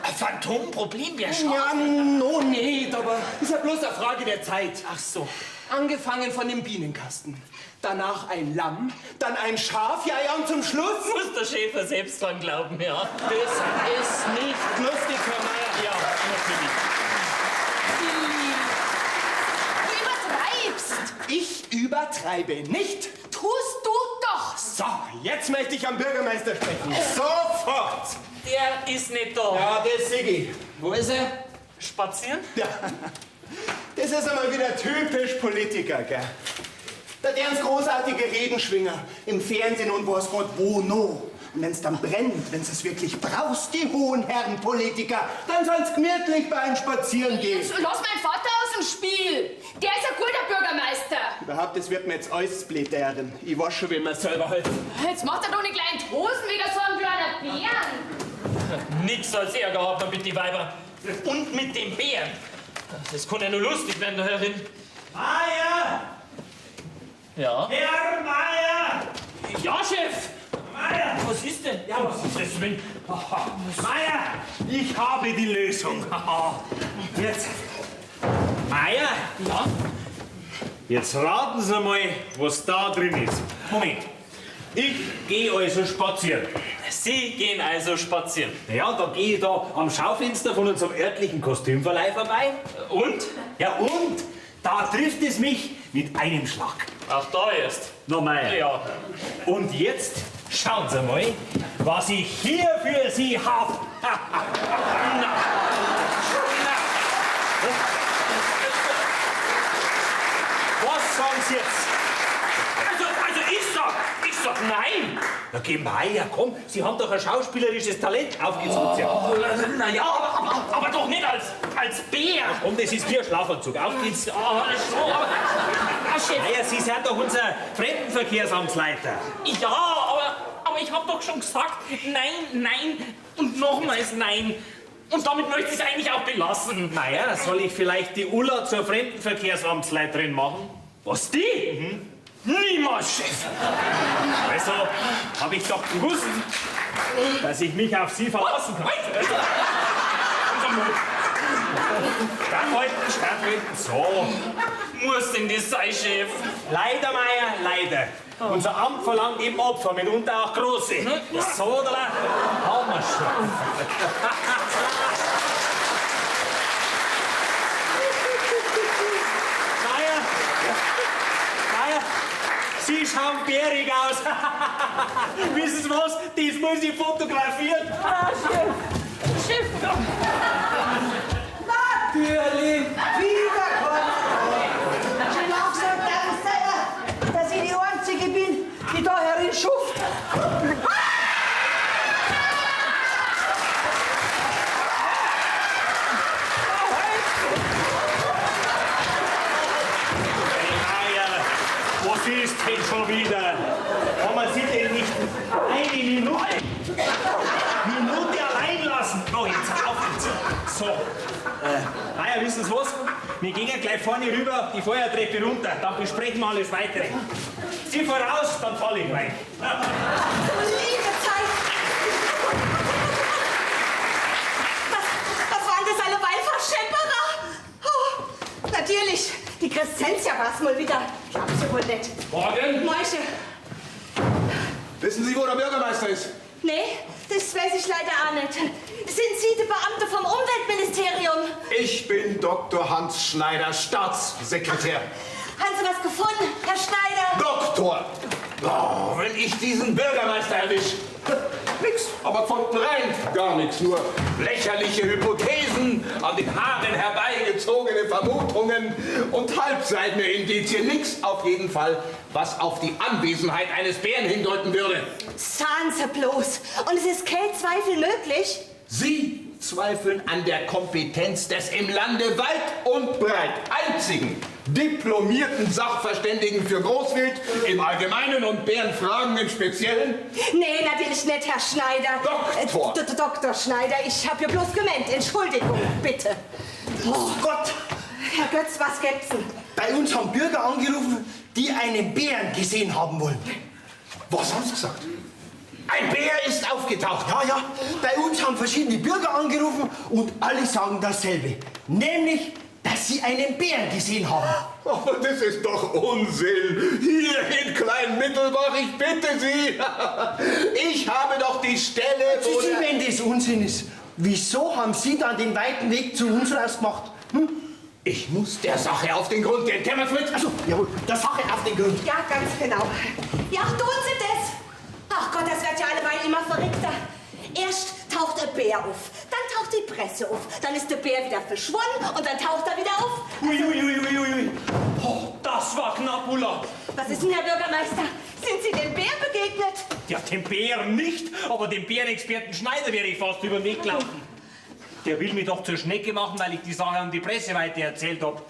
B: Ein Phantomproblem, wer Schafe?
G: Ja, no, nicht, aber ist ja bloß eine Frage der Zeit.
B: Ach so.
G: Angefangen von dem Bienenkasten, danach ein Lamm, dann ein Schaf, ja, und zum Schluss...
B: Muss der Schäfer selbst dran glauben, ja.
G: Das ist nicht lustig, Herr Meier.
B: Ja, natürlich.
F: Du übertreibst.
G: Ich übertreibe nicht.
F: Tust du doch.
G: So, jetzt möchte ich am Bürgermeister sprechen. Sofort!
B: Der ist nicht da.
G: Ja, das sehe ich. Wo ist er?
B: Spazieren?
G: Ja. Das ist einmal wieder typisch Politiker, gell? Da deren großartige Redenschwinger im Fernsehen und was Gott wo no. Und wenn's dann brennt, wenn's es wirklich brauchst, die hohen Herren Politiker, dann soll's gemütlich bei einem Spazieren gehen.
F: Lass meinen Vater aus dem Spiel. Der ist ein guter Bürgermeister.
G: Überhaupt, das wird mir jetzt alles splittern. Ich weiß schon, wie man selber halt.
F: Jetzt macht er doch nicht gleich Hosen wegen so einem kleinen Bären.
B: Nix als Ärger hat man mit den Weibern. Und mit dem Bären. Das kann ja nur lustig werden, der Herrin.
A: Meier!
B: Ja?
A: Herr Meier!
B: Ja, Chef!
A: Meier!
B: Was ist denn?
A: Ja, was ist das denn? Meier, ich habe die Lösung. Jetzt. Meier?
B: Ja?
A: Jetzt raten Sie mal, was da drin ist. Moment. Ich gehe also spazieren.
B: Sie gehen also spazieren.
A: Ja, da gehe ich da am Schaufenster von unserem örtlichen Kostümverleih vorbei.
B: Und?
A: Ja, und da trifft es mich mit einem Schlag.
B: Ach, da erst.
A: Na, Meier.
B: Ja.
A: Und jetzt schauen Sie mal, was ich hier für Sie habe. Was sagen Sie jetzt?
B: Also ich sag nein.
A: Na, geh Meier, komm, Sie haben doch ein schauspielerisches Talent aufgezogen.
B: Naja, aber doch nicht als Bär.
A: Komm, das ist Ihr Schlafanzug. Auf geht's.
B: Chef.
A: Meier, Sie sind doch unser Fremdenverkehrsamtsleiter.
B: Ja, aber ich hab doch schon gesagt, nein und nochmals nein. Und damit möchte ich es eigentlich auch belassen.
A: Meier, soll ich vielleicht die Ulla zur Fremdenverkehrsamtsleiterin machen?
B: Was, die? Niemals, Chef.
A: Also, habe ich doch gewusst, dass ich mich auf Sie verlassen kann. Stadthalten, so.
B: Muss denn das sein, Chef?
A: Leider, Meier, leider. Unser Amt verlangt eben Opfer, mitunter auch große. So, da haben wir schon. Meier, Sie schauen bärig aus. Wissen Sie was? Das muss ich fotografieren.
F: Chef.
D: Natürlich, wiederkommen. Ich bin auch so dankbar, dass ich die Einzige bin, die da herin schuftet.
A: So. Naja, wissen Sie was? Wir gehen gleich vorne rüber, die Feuertreppe runter. Dann besprechen wir alles Weitere. Sie voraus, dann falle ich rein.
C: Liebe Zeit! Was waren das alle Wallfahrtschepperer? Oh, natürlich, die Crescentia war's mal wieder. Glaubst du wohl nicht?
J: Morgen.
C: Mäusche.
J: Wissen Sie, wo der Bürgermeister ist?
C: Nee, das weiß ich leider auch nicht. Sind Sie der Beamte vom Umweltministerium?
J: Ich bin Dr. Hans Schneider, Staatssekretär.
C: Haben Sie was gefunden, Herr Schneider?
J: Doktor! Oh, wenn ich diesen Bürgermeister erwische. Nix, aber von rein gar nichts. Nur lächerliche Hypothesen, an den Haaren herbeigezogene Vermutungen und halbseidene Indizien. Nix auf jeden Fall, was auf die Anwesenheit eines Bären hindeuten würde.
C: Sahen Sie bloß. Und es ist kein Zweifel möglich.
J: Sie zweifeln an der Kompetenz des im Lande weit und breit einzigen diplomierten Sachverständigen für Großwild im Allgemeinen und Bärenfragen im Speziellen?
C: Nee, natürlich nicht, Herr Schneider.
J: Doktor.
C: Dr. Schneider, ich habe ja bloß gemeint. Entschuldigung, bitte.
G: Oh Gott,
C: Herr Götz, was gibt's denn?
G: bei uns haben Bürger angerufen, die einen Bären gesehen haben wollen.
J: Was haben Sie gesagt? Ein Bär ist aufgetaucht.
G: Ja, ja, bei uns haben verschiedene Bürger angerufen und alle sagen dasselbe. Nämlich, dass sie einen Bären gesehen haben.
J: Aber das ist doch Unsinn. Hier in Kleinmittelbach, ich bitte Sie. Ich habe doch die Stelle, wo
G: Sie, wenn das Unsinn ist, wieso haben Sie dann den weiten Weg zu uns rausgemacht? Hm?
J: Ich muss der Sache auf den Grund gehen. Kennen wir es mit?
G: Also, jawohl, der Sache auf den Grund.
C: Ja, ganz genau. Ja, tun Sie das. Ach Gott, das wird ja alleweil immer verrückter. Erst taucht ein Bär auf, dann taucht die Presse auf, dann ist der Bär wieder verschwunden und dann taucht er wieder auf.
A: Ui. Oh, das war knapp, Ulla.
C: Was ist denn, Herr Bürgermeister? Sind Sie dem Bär begegnet?
A: Ja, dem Bären nicht, aber dem Bärenexperten Schneider wäre ich fast über den Weg gelaufen. Der will mich doch zur Schnecke machen, weil ich die Sache an die Presse weiter erzählt habe.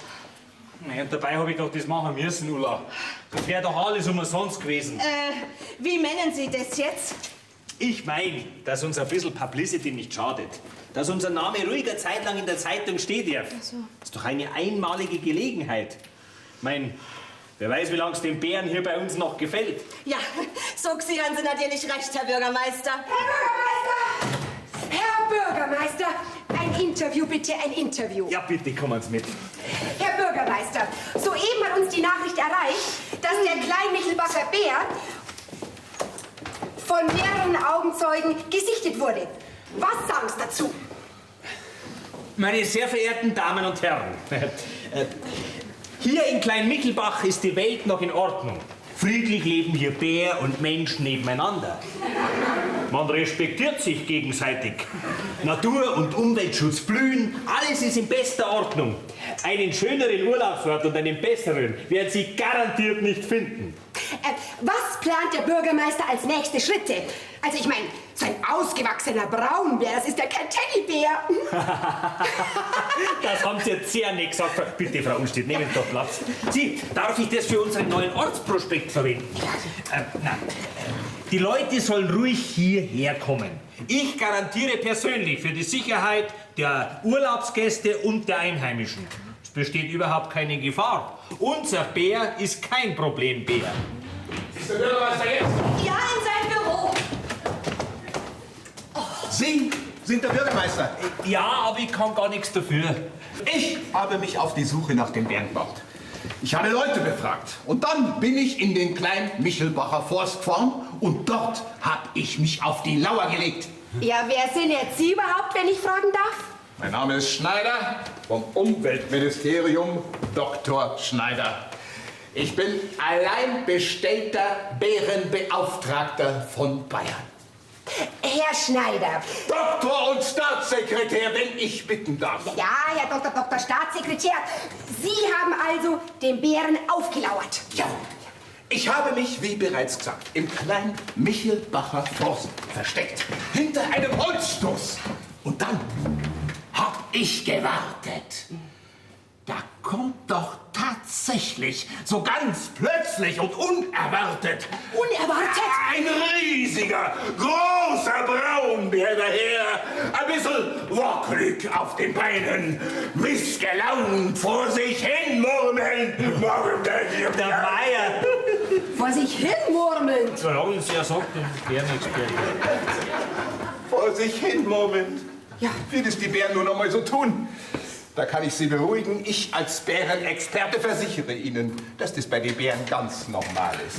A: Und dabei habe ich doch das machen müssen, Ulla. Das wäre doch alles umsonst gewesen.
C: Wie meinen Sie das jetzt?
A: Ich meine, dass uns ein bisschen Publicity nicht schadet. Dass unser Name ruhiger Zeit lang in der Zeitung stehen darf. Das ist doch eine einmalige Gelegenheit. Ich meine, wer weiß, wie lange es den Bären hier bei uns noch gefällt.
C: Ja, so gesehen haben Sie natürlich recht, Herr Bürgermeister.
K: Herr Bürgermeister, ein Interview, bitte, ein Interview.
A: Ja, bitte, kommen Sie mit.
K: Herr Bürgermeister, soeben hat uns die Nachricht erreicht, dass der Kleinmichelbacher Bär von mehreren Augenzeugen gesichtet wurde. Was sagen Sie dazu?
A: Meine sehr verehrten Damen und Herren, hier in Kleinmichelbach ist die Welt noch in Ordnung. Friedlich leben hier Bär und Mensch nebeneinander. Man respektiert sich gegenseitig. Natur- und Umweltschutz blühen, alles ist in bester Ordnung. Einen schöneren Urlaubsort und einen besseren werden Sie garantiert nicht finden.
K: Was plant der Bürgermeister als nächste Schritte? Also ich meine, so ein ausgewachsener Braunbär, das ist ja kein Teddybär.
A: Das haben Sie jetzt sehr nett gesagt. Bitte, Frau Unstedt, nehmen Sie doch Platz. Sie, darf ich das für unseren neuen Ortsprospekt verwenden? Die Leute sollen ruhig hierher kommen. Ich garantiere persönlich für die Sicherheit der Urlaubsgäste und der Einheimischen. Es besteht überhaupt keine Gefahr. Unser Bär ist kein Problembär.
J: Ist der Bürgermeister jetzt?
C: Ja, in seinem Büro.
J: Sie sind der Bürgermeister.
A: Ja, aber ich kann gar nichts dafür.
J: Ich habe mich auf die Suche nach dem Bären gemacht. Ich habe Leute befragt. Und dann bin ich in den Klein-Michelbacher Forst gefahren und dort habe ich mich auf die Lauer gelegt.
K: Ja, wer sind jetzt Sie überhaupt, wenn ich fragen darf?
J: Mein Name ist Schneider, vom Umweltministerium Dr. Schneider. Ich bin allein bestellter Bärenbeauftragter von Bayern.
K: Herr Schneider.
J: Doktor und Staatssekretär, wenn ich bitten darf.
K: Ja, Herr Dr. Staatssekretär, Sie haben also den Bären aufgelauert.
J: Ja. Ich habe mich, wie bereits gesagt, im Klein-Michelbacher Forst versteckt, hinter einem Holzstoß. Und dann hab ich gewartet. Da kommt doch tatsächlich, so ganz plötzlich und unerwartet,
K: Unerwartet?
J: ein riesiger, großer Braunbär daher, ein bisschen wackelig auf den Beinen, missgelaunt vor sich hin murmelnd.
A: Der Meier.
K: Vor sich hin murmelnd.
A: Solange es ja sagt, der Bärenexperte.
J: Vor sich hin murmelnd.
K: Ja.
J: Wie das die Bären nur noch mal so tun. Da kann ich Sie beruhigen. Ich als Bärenexperte versichere Ihnen, dass das bei den Bären ganz normal ist.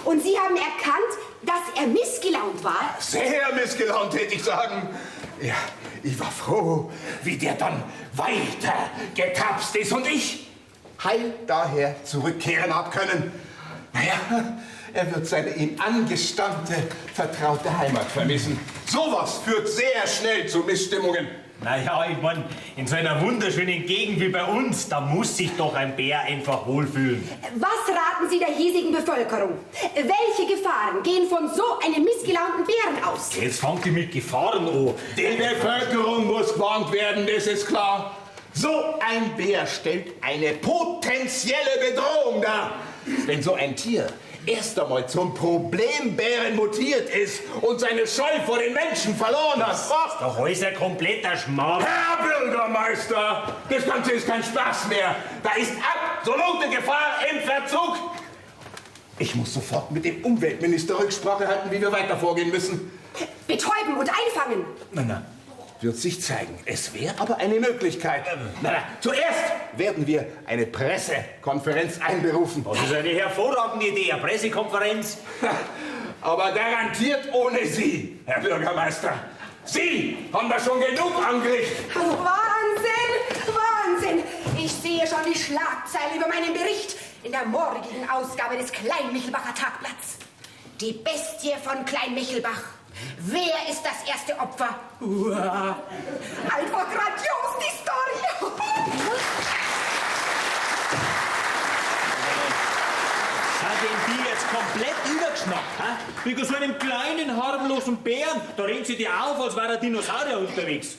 K: Und Sie haben erkannt, dass er missgelaunt war?
J: Sehr missgelaunt, hätte ich sagen. Ja, ich war froh, wie der dann weiter getapst ist und ich heil daher zurückkehren hab können. Naja, er wird seine ihm angestammte, vertraute Heimat vermissen. Sowas führt sehr schnell zu Missstimmungen.
A: Naja, ich mein, in so einer wunderschönen Gegend wie bei uns, da muss sich doch ein Bär einfach wohlfühlen.
K: Was raten Sie der hiesigen Bevölkerung? Welche Gefahren gehen von so einem missgelaunten Bären aus?
A: Jetzt fangt ihr mit Gefahren an.
J: Die Bevölkerung muss gewarnt werden, das ist klar. So ein Bär stellt eine potenzielle Bedrohung dar. Wenn so ein Tier erst einmal zum Problembären mutiert ist und seine Scheu vor den Menschen verloren hat.
A: Doch alles ein kompletter Schmarrn.
J: Herr Bürgermeister, das Ganze ist kein Spaß mehr. Da ist absolute Gefahr im Verzug. Ich muss sofort mit dem Umweltminister Rücksprache halten, wie wir weiter vorgehen müssen.
K: Betäuben und einfangen.
J: Na, wird sich zeigen. Es wäre aber eine Möglichkeit. Zuerst werden wir eine Pressekonferenz einberufen.
A: Das ist eine hervorragende Idee, eine Pressekonferenz.
J: Aber garantiert ohne Sie, Herr Bürgermeister. Sie haben da schon genug angerichtet.
K: Wahnsinn! Wahnsinn! Ich sehe schon die Schlagzeile über meinen Bericht in der morgigen Ausgabe des Kleinmichelbacher Tagblatts. Die Bestie von Kleinmichelbach. Wer ist das erste Opfer? Einfach grandios, die Story!
A: Sind die jetzt komplett übergeschnappt, hä? Wegen so einem kleinen, harmlosen Bären, da rennt sie dir auf, als wäre ein Dinosaurier unterwegs.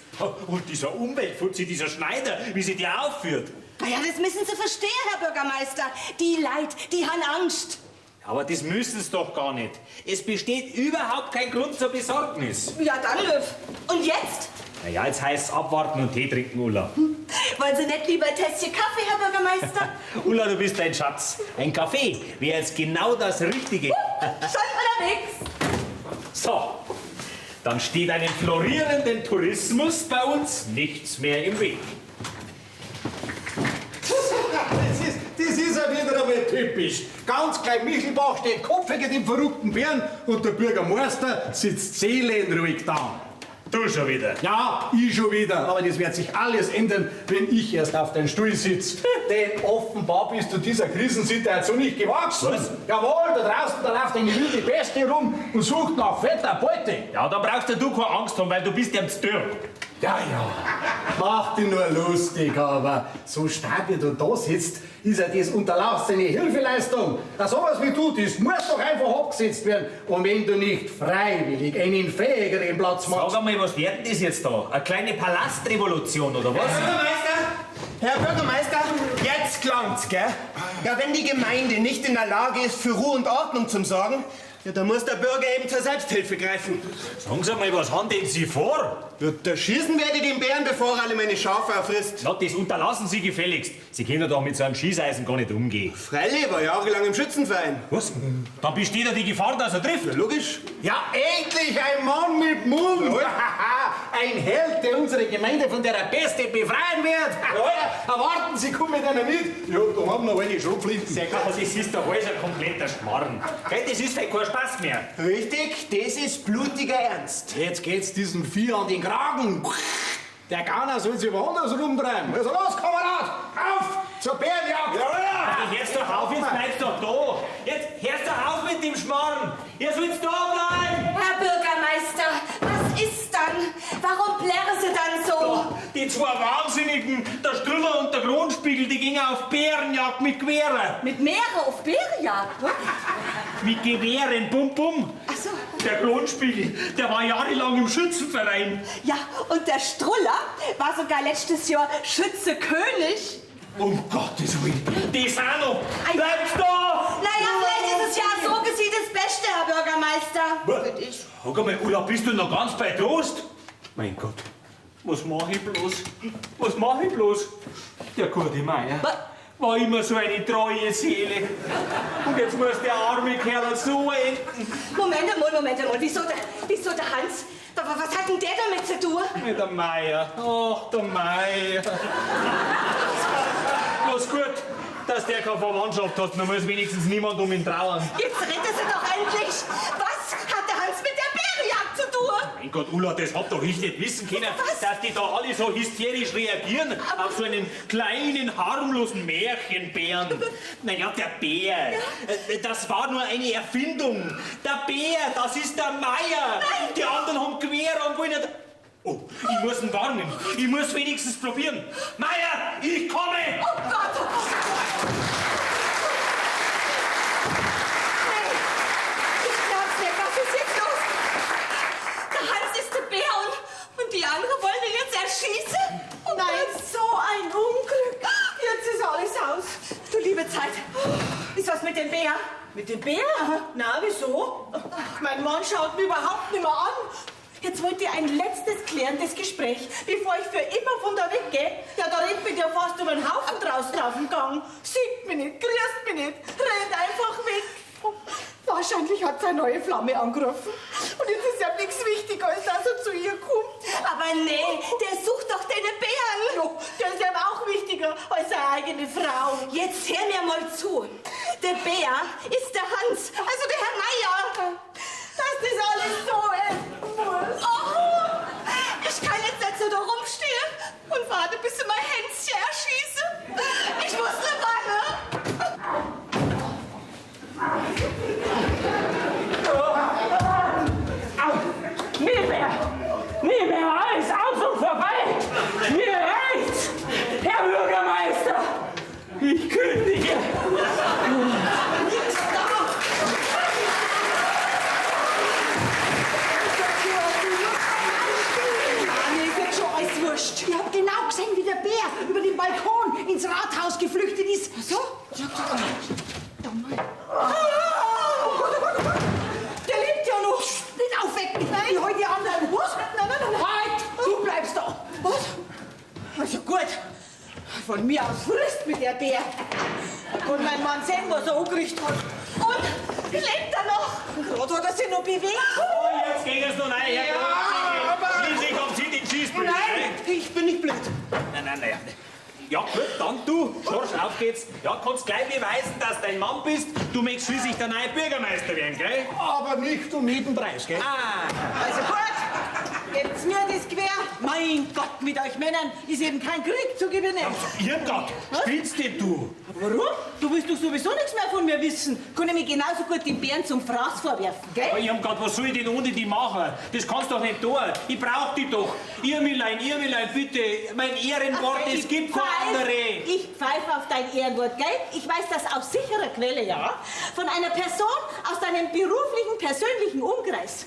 A: Und dieser Umweltfuzzi, dieser Schneider, wie sie die aufführt.
C: Ja, das müssen Sie verstehen, Herr Bürgermeister. Die Leute, die haben Angst.
A: Aber das müssen sie doch gar nicht. Es besteht überhaupt kein Grund zur Besorgnis.
C: Ja, dann, Löw. Und jetzt?
A: Naja, jetzt heißt es abwarten und Tee trinken, Ulla.
C: Wollen Sie nicht lieber ein Tässchen Kaffee, Herr Bürgermeister?
A: Ulla, du bist ein Schatz. Ein Kaffee wäre jetzt genau das Richtige.
C: Schon unterwegs.
A: So, dann steht einem florierenden Tourismus bei uns nichts mehr im Weg.
H: Das ist ja wieder einmal typisch. Ganz klein Michelbach steht kopfig dem verrückten Bären und der Bürgermeister sitzt seelenruhig da.
A: Du schon wieder.
H: Ja, ich schon wieder. Aber das wird sich alles ändern, wenn ich erst auf den Stuhl sitze. Denn offenbar bist du dieser Krisensituation nicht gewachsen.
A: Was?
H: Jawohl, da draußen, da läuft eine wilde Bestie rum und sucht nach fetter Beute.
A: Ja, da brauchst du keine Angst haben, weil du bist ja im Stör.
H: Ja, mach dich nur lustig, aber so stark wie du da sitzt, ist ja das unterlassene Hilfeleistung. Na, sowas wie du, das muss doch einfach abgesetzt werden. Und wenn du nicht freiwillig einen fähigeren Platz machst...
A: Sag einmal, was wird denn das jetzt da? Eine kleine Palastrevolution, oder was?
G: Herr Bürgermeister, jetzt klang's, gell? Ja, wenn die Gemeinde nicht in der Lage ist, für Ruhe und Ordnung zu sorgen, ja, dann muss der Bürger eben zur Selbsthilfe greifen.
A: Sagen Sie mal, was haben denn Sie vor?
G: Ja, da schießen werde ich den Bären, bevor er alle meine Schafe auffrisst.
A: Na, das unterlassen Sie gefälligst. Sie können doch mit so einem Schießeisen gar nicht umgehen.
G: Freilich, war jahrelang im Schützenverein.
A: Was? Dann besteht ja die Gefahr, dass er trifft.
G: Ja, logisch.
H: Ja, endlich ein Mann mit Mund! Ein Held, der unsere Gemeinde von der Peste befreien wird! Erwarten Sie, kommen mit einer mit! Ja, da haben wir welche Schrotflinten.
A: Sehr klar, das ist doch alles ein kompletter Schmarrn. Gell, das ist halt kein Spaß mehr.
G: Richtig, das ist blutiger Ernst.
H: Jetzt geht's diesem Vieh an den Kragen. Der Gauner soll sich woanders rumtreiben. Also los, Kamerad, auf zur Bärenjagd!
A: Ja, hörst doch auf, jetzt bleibst doch da. Jetzt hörst doch auf mit dem Schmarrn. Ihr sollt da bleiben.
F: Herr Bürgermeister, was ist dann? Warum plärren Sie dann so?
A: Die zwei Wahnsinnigen, der Strüller und der Kronspiegel, die gingen auf Bärenjagd mit Gewehren.
C: Mit Meere auf Bärenjagd?
A: Mit Gewehren, bum bum.
C: Ach so.
A: Der Kronspiegel, der war jahrelang im Schützenverein.
C: Ja, und der Struller war sogar letztes Jahr Schütze-König.
A: Um Gottes Willen, die ist auch noch. Bleibst da!
C: Naja, vielleicht ist
I: Dieses Jahr sorgen Sie das Beste, Herr Bürgermeister. Für dich.
A: Sag mal, Ulla, bist du noch ganz bei Trost? Mein Gott, was mach ich bloß? Was mach ich bloß? Der gute Meier war immer so eine treue Seele. Und jetzt muss der arme Kerl so enden.
I: Moment einmal. Wieso der Hans? Was hat denn der damit zu tun?
A: Der Meier. Ach, der Meier. Was gut, dass der keine Verwandtschaft hat. Man muss wenigstens niemand um ihn trauern.
I: Jetzt rette sie doch endlich. Was hat der Hans mit der Bärenjagd zu tun?
A: Mein Gott, Ulla, das hab doch ich nicht wissen können, dass die da alle so hysterisch reagieren auf so einen kleinen, harmlosen Märchenbären. Naja, der Bär, das war nur eine Erfindung. Der Bär, das ist der Meier.
I: Nein.
A: Die anderen haben quer und wollen nicht... Oh, ich muss ihn warnen. Ich muss wenigstens probieren. Meier, ich komme!
I: Oh Gott! Nein, ich glaub's nicht. Was ist jetzt los? Der Hans ist der Bär und die anderen wollen ihn jetzt erschießen? Oh
C: Nein, so ein Unglück. Jetzt ist alles aus.
I: Du liebe Zeit, ist was mit dem Bär?
C: Mit dem Bär? Na, wieso? Mein Mann schaut mich überhaupt nicht mehr an. Jetzt wollte ich ein letztes klärendes Gespräch, bevor ich für immer von da weggehe. Ja, da rennt mich ja fast über den Haufen draußen auf dem Gang. Sieht mich nicht, grüßt mich nicht, rennt einfach weg. Wahrscheinlich hat seine neue Flamme angerufen. Und jetzt ist ja nichts wichtiger, als dass er zu ihr kommt.
I: Aber nee, der sucht doch deine Bären.
C: Jo, der ist ihm auch wichtiger als seine eigene Frau.
I: Jetzt hör mir mal zu. Der Bär ist der Hans, also der Herr Meier.
C: Dass das alles so enden muss.
I: Oh, ich kann jetzt nicht so da rumstehen und warte, bis sie mein Hänschen erschießen. Ich muss eine Wanne.
B: Nie mehr, alles aus und vorbei. Mir reicht's, Herr Bürgermeister. Ich kündige.
D: Ich hab genau gesehen, wie der Bär über den Balkon ins Rathaus geflüchtet ist. So?
C: Der lebt ja noch.
D: Nicht aufwecken! Nein! Ich hol die anderen! Was?
C: Nein.
D: Halt! Du bleibst da!
C: Was? Also gut. Von mir aus frisst mit der Bär. Und mein Mann sehen, was er angerichtet hat. Und lebt er noch? Gerade hat er sich noch bewegt.
A: Oh, jetzt geht es noch rein, Herr Kollege. Schließlich haben Sie den Schießbügel.
G: Nein, ich bin nicht blöd.
A: Nein. Ja, gut, dann du. Schorsch, auf geht's. Ja, kannst gleich beweisen, dass dein Mann bist. Du möchtest schließlich der neue Bürgermeister werden, gell?
E: Aber nicht um jeden Preis, gell?
C: Also gut, gebt's mir das quer. Mein Gott, mit euch Männern ist eben kein Krieg zu gewinnen.
A: Irrgott, spielst denn du?
C: Warum? Du willst doch sowieso nichts mehr von mir wissen. Kann ich mir genauso gut den Bären zum Fraß vorwerfen, gell?
A: Aber ich hab grad, was soll ich denn ohne die machen? Das kannst du doch nicht tun. Ich brauch die doch. Irmelein, bitte. Mein Ehrenwort,
C: Okay,
A: es gibt keine andere.
C: Ich pfeife auf dein Ehrenwort, gell? Ich weiß das aus sicherer Quelle, ja. Von einer Person aus deinem beruflichen, persönlichen Umkreis.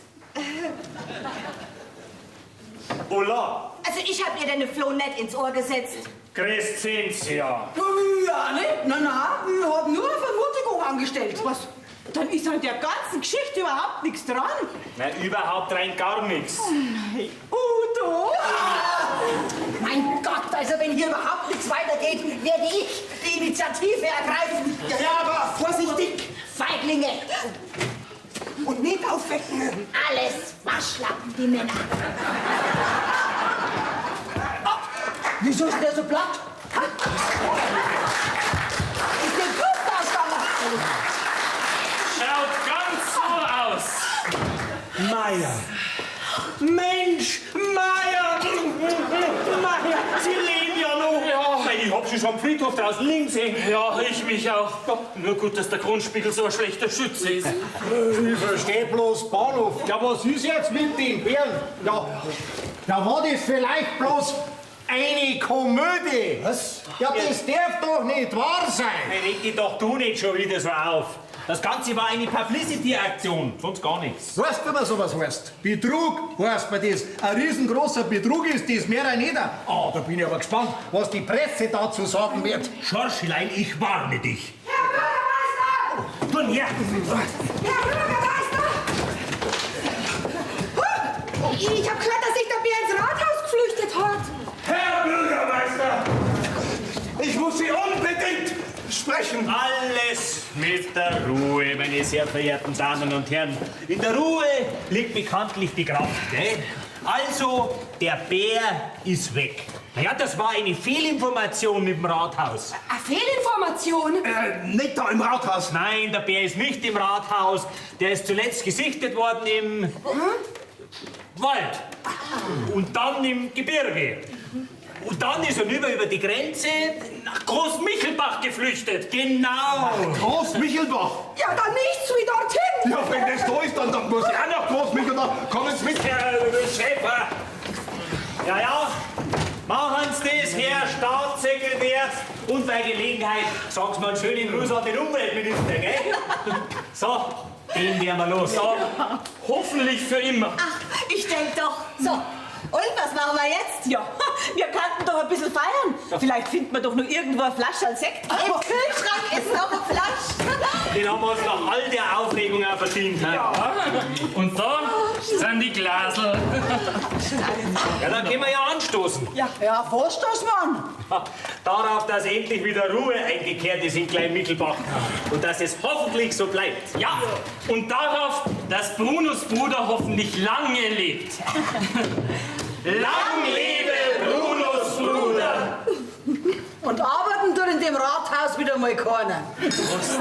A: Ulla,
I: Also ich hab ihr den Floh nicht ins Ohr gesetzt.
A: Crescentia.
C: Ja, ne? Na, ich hab nur eine Vermutung angestellt. Was? Dann ist an der ganzen Geschichte überhaupt nichts dran.
A: Na, überhaupt rein gar nichts.
C: Udo!
D: Mein Gott, also wenn hier überhaupt nichts weitergeht, werde ich die Initiative ergreifen.
G: Ja, aber vorsichtig.
D: Feiglinge!
G: Und nicht aufwecken.
D: Alles Waschlappen, die Männer. Wieso ist der so platt? Ist der Blut ausgegangen?
A: Schaut ganz so aus. Meier. Mensch, Meier. Meier, Sie leben ja noch. Ja. Ich hab Sie schon am Friedhof draußen liegen sehen. Ja, ich mich auch. Nur gut, dass der Grundspiegel so ein schlechter Schütze ist.
E: Ich verstehe bloß Bahnhof. Ja, was ist jetzt mit den Bären? Ja, war das vielleicht bloß eine Komödie? Was? Ja, das darf doch nicht wahr sein.
A: Reg dich doch du nicht schon wieder so auf. Das Ganze war eine Publicity-Aktion, sonst gar nichts.
E: Weißt du, was sowas heißt? Betrug heißt mir das. Ein riesengroßer Betrug ist das, mehr ein jeder. Ah, da bin ich aber gespannt, was die Presse dazu sagen wird.
A: Schorschlein, ich warne dich.
K: Herr Bürgermeister!
A: komm her.
K: Herr Bürgermeister! Ich hab gehört, dass sich der Bär ins Rathaus geflüchtet hat.
J: Herr Bürgermeister, ich muss Sie unbedingt sprechen.
A: Alles mit der Ruhe, meine sehr verehrten Damen und Herren. In der Ruhe liegt bekanntlich die Kraft, gell? Also, der Bär ist weg. Ja, das war eine Fehlinformation mit dem Rathaus.
K: Eine Fehlinformation?
J: Nicht da im Rathaus.
A: Nein, der Bär ist nicht im Rathaus. Der ist zuletzt gesichtet worden im Wald. Und dann im Gebirge. Und dann ist er über die Grenze nach Großmichelbach geflüchtet. Genau.
J: Großmichelbach.
K: Ja, dann nichts wie dorthin.
J: Ja, wenn das so ist, dann muss ich auch nach Großmichelbach. Kommen Sie mit, Herr Schäfer.
A: Ja. Machen Sie das, Herr Staatssekretär. Und bei Gelegenheit sagen Sie mal einen schönen Gruß an den Umweltminister, gell? So, den werden wir los.
B: Ja, hoffentlich für immer.
I: Ach, ich denk doch. So, und was machen wir jetzt?
C: Ja, wir könnten doch ein bisschen feiern. Vielleicht finden wir doch nur irgendwo eine Flasche als Sekt.
I: Im Kühlschrank ist noch eine Flasche.
A: Den haben wir uns nach all der Aufregung auch verdient. Ja.
B: Und da sind die Glasel.
A: Ja, dann können wir ja anstoßen.
D: Ja, vorstoß, Mann.
A: Darauf, dass endlich wieder Ruhe eingekehrt ist in Kleinmichelbach. Und dass es hoffentlich so bleibt.
B: Ja, und darauf, dass Brunos Bruder hoffentlich lange lebt.
A: Lang lebe Brunos Bruder!
D: Und arbeiten tut in dem Rathaus wieder mal keiner.
A: Prost.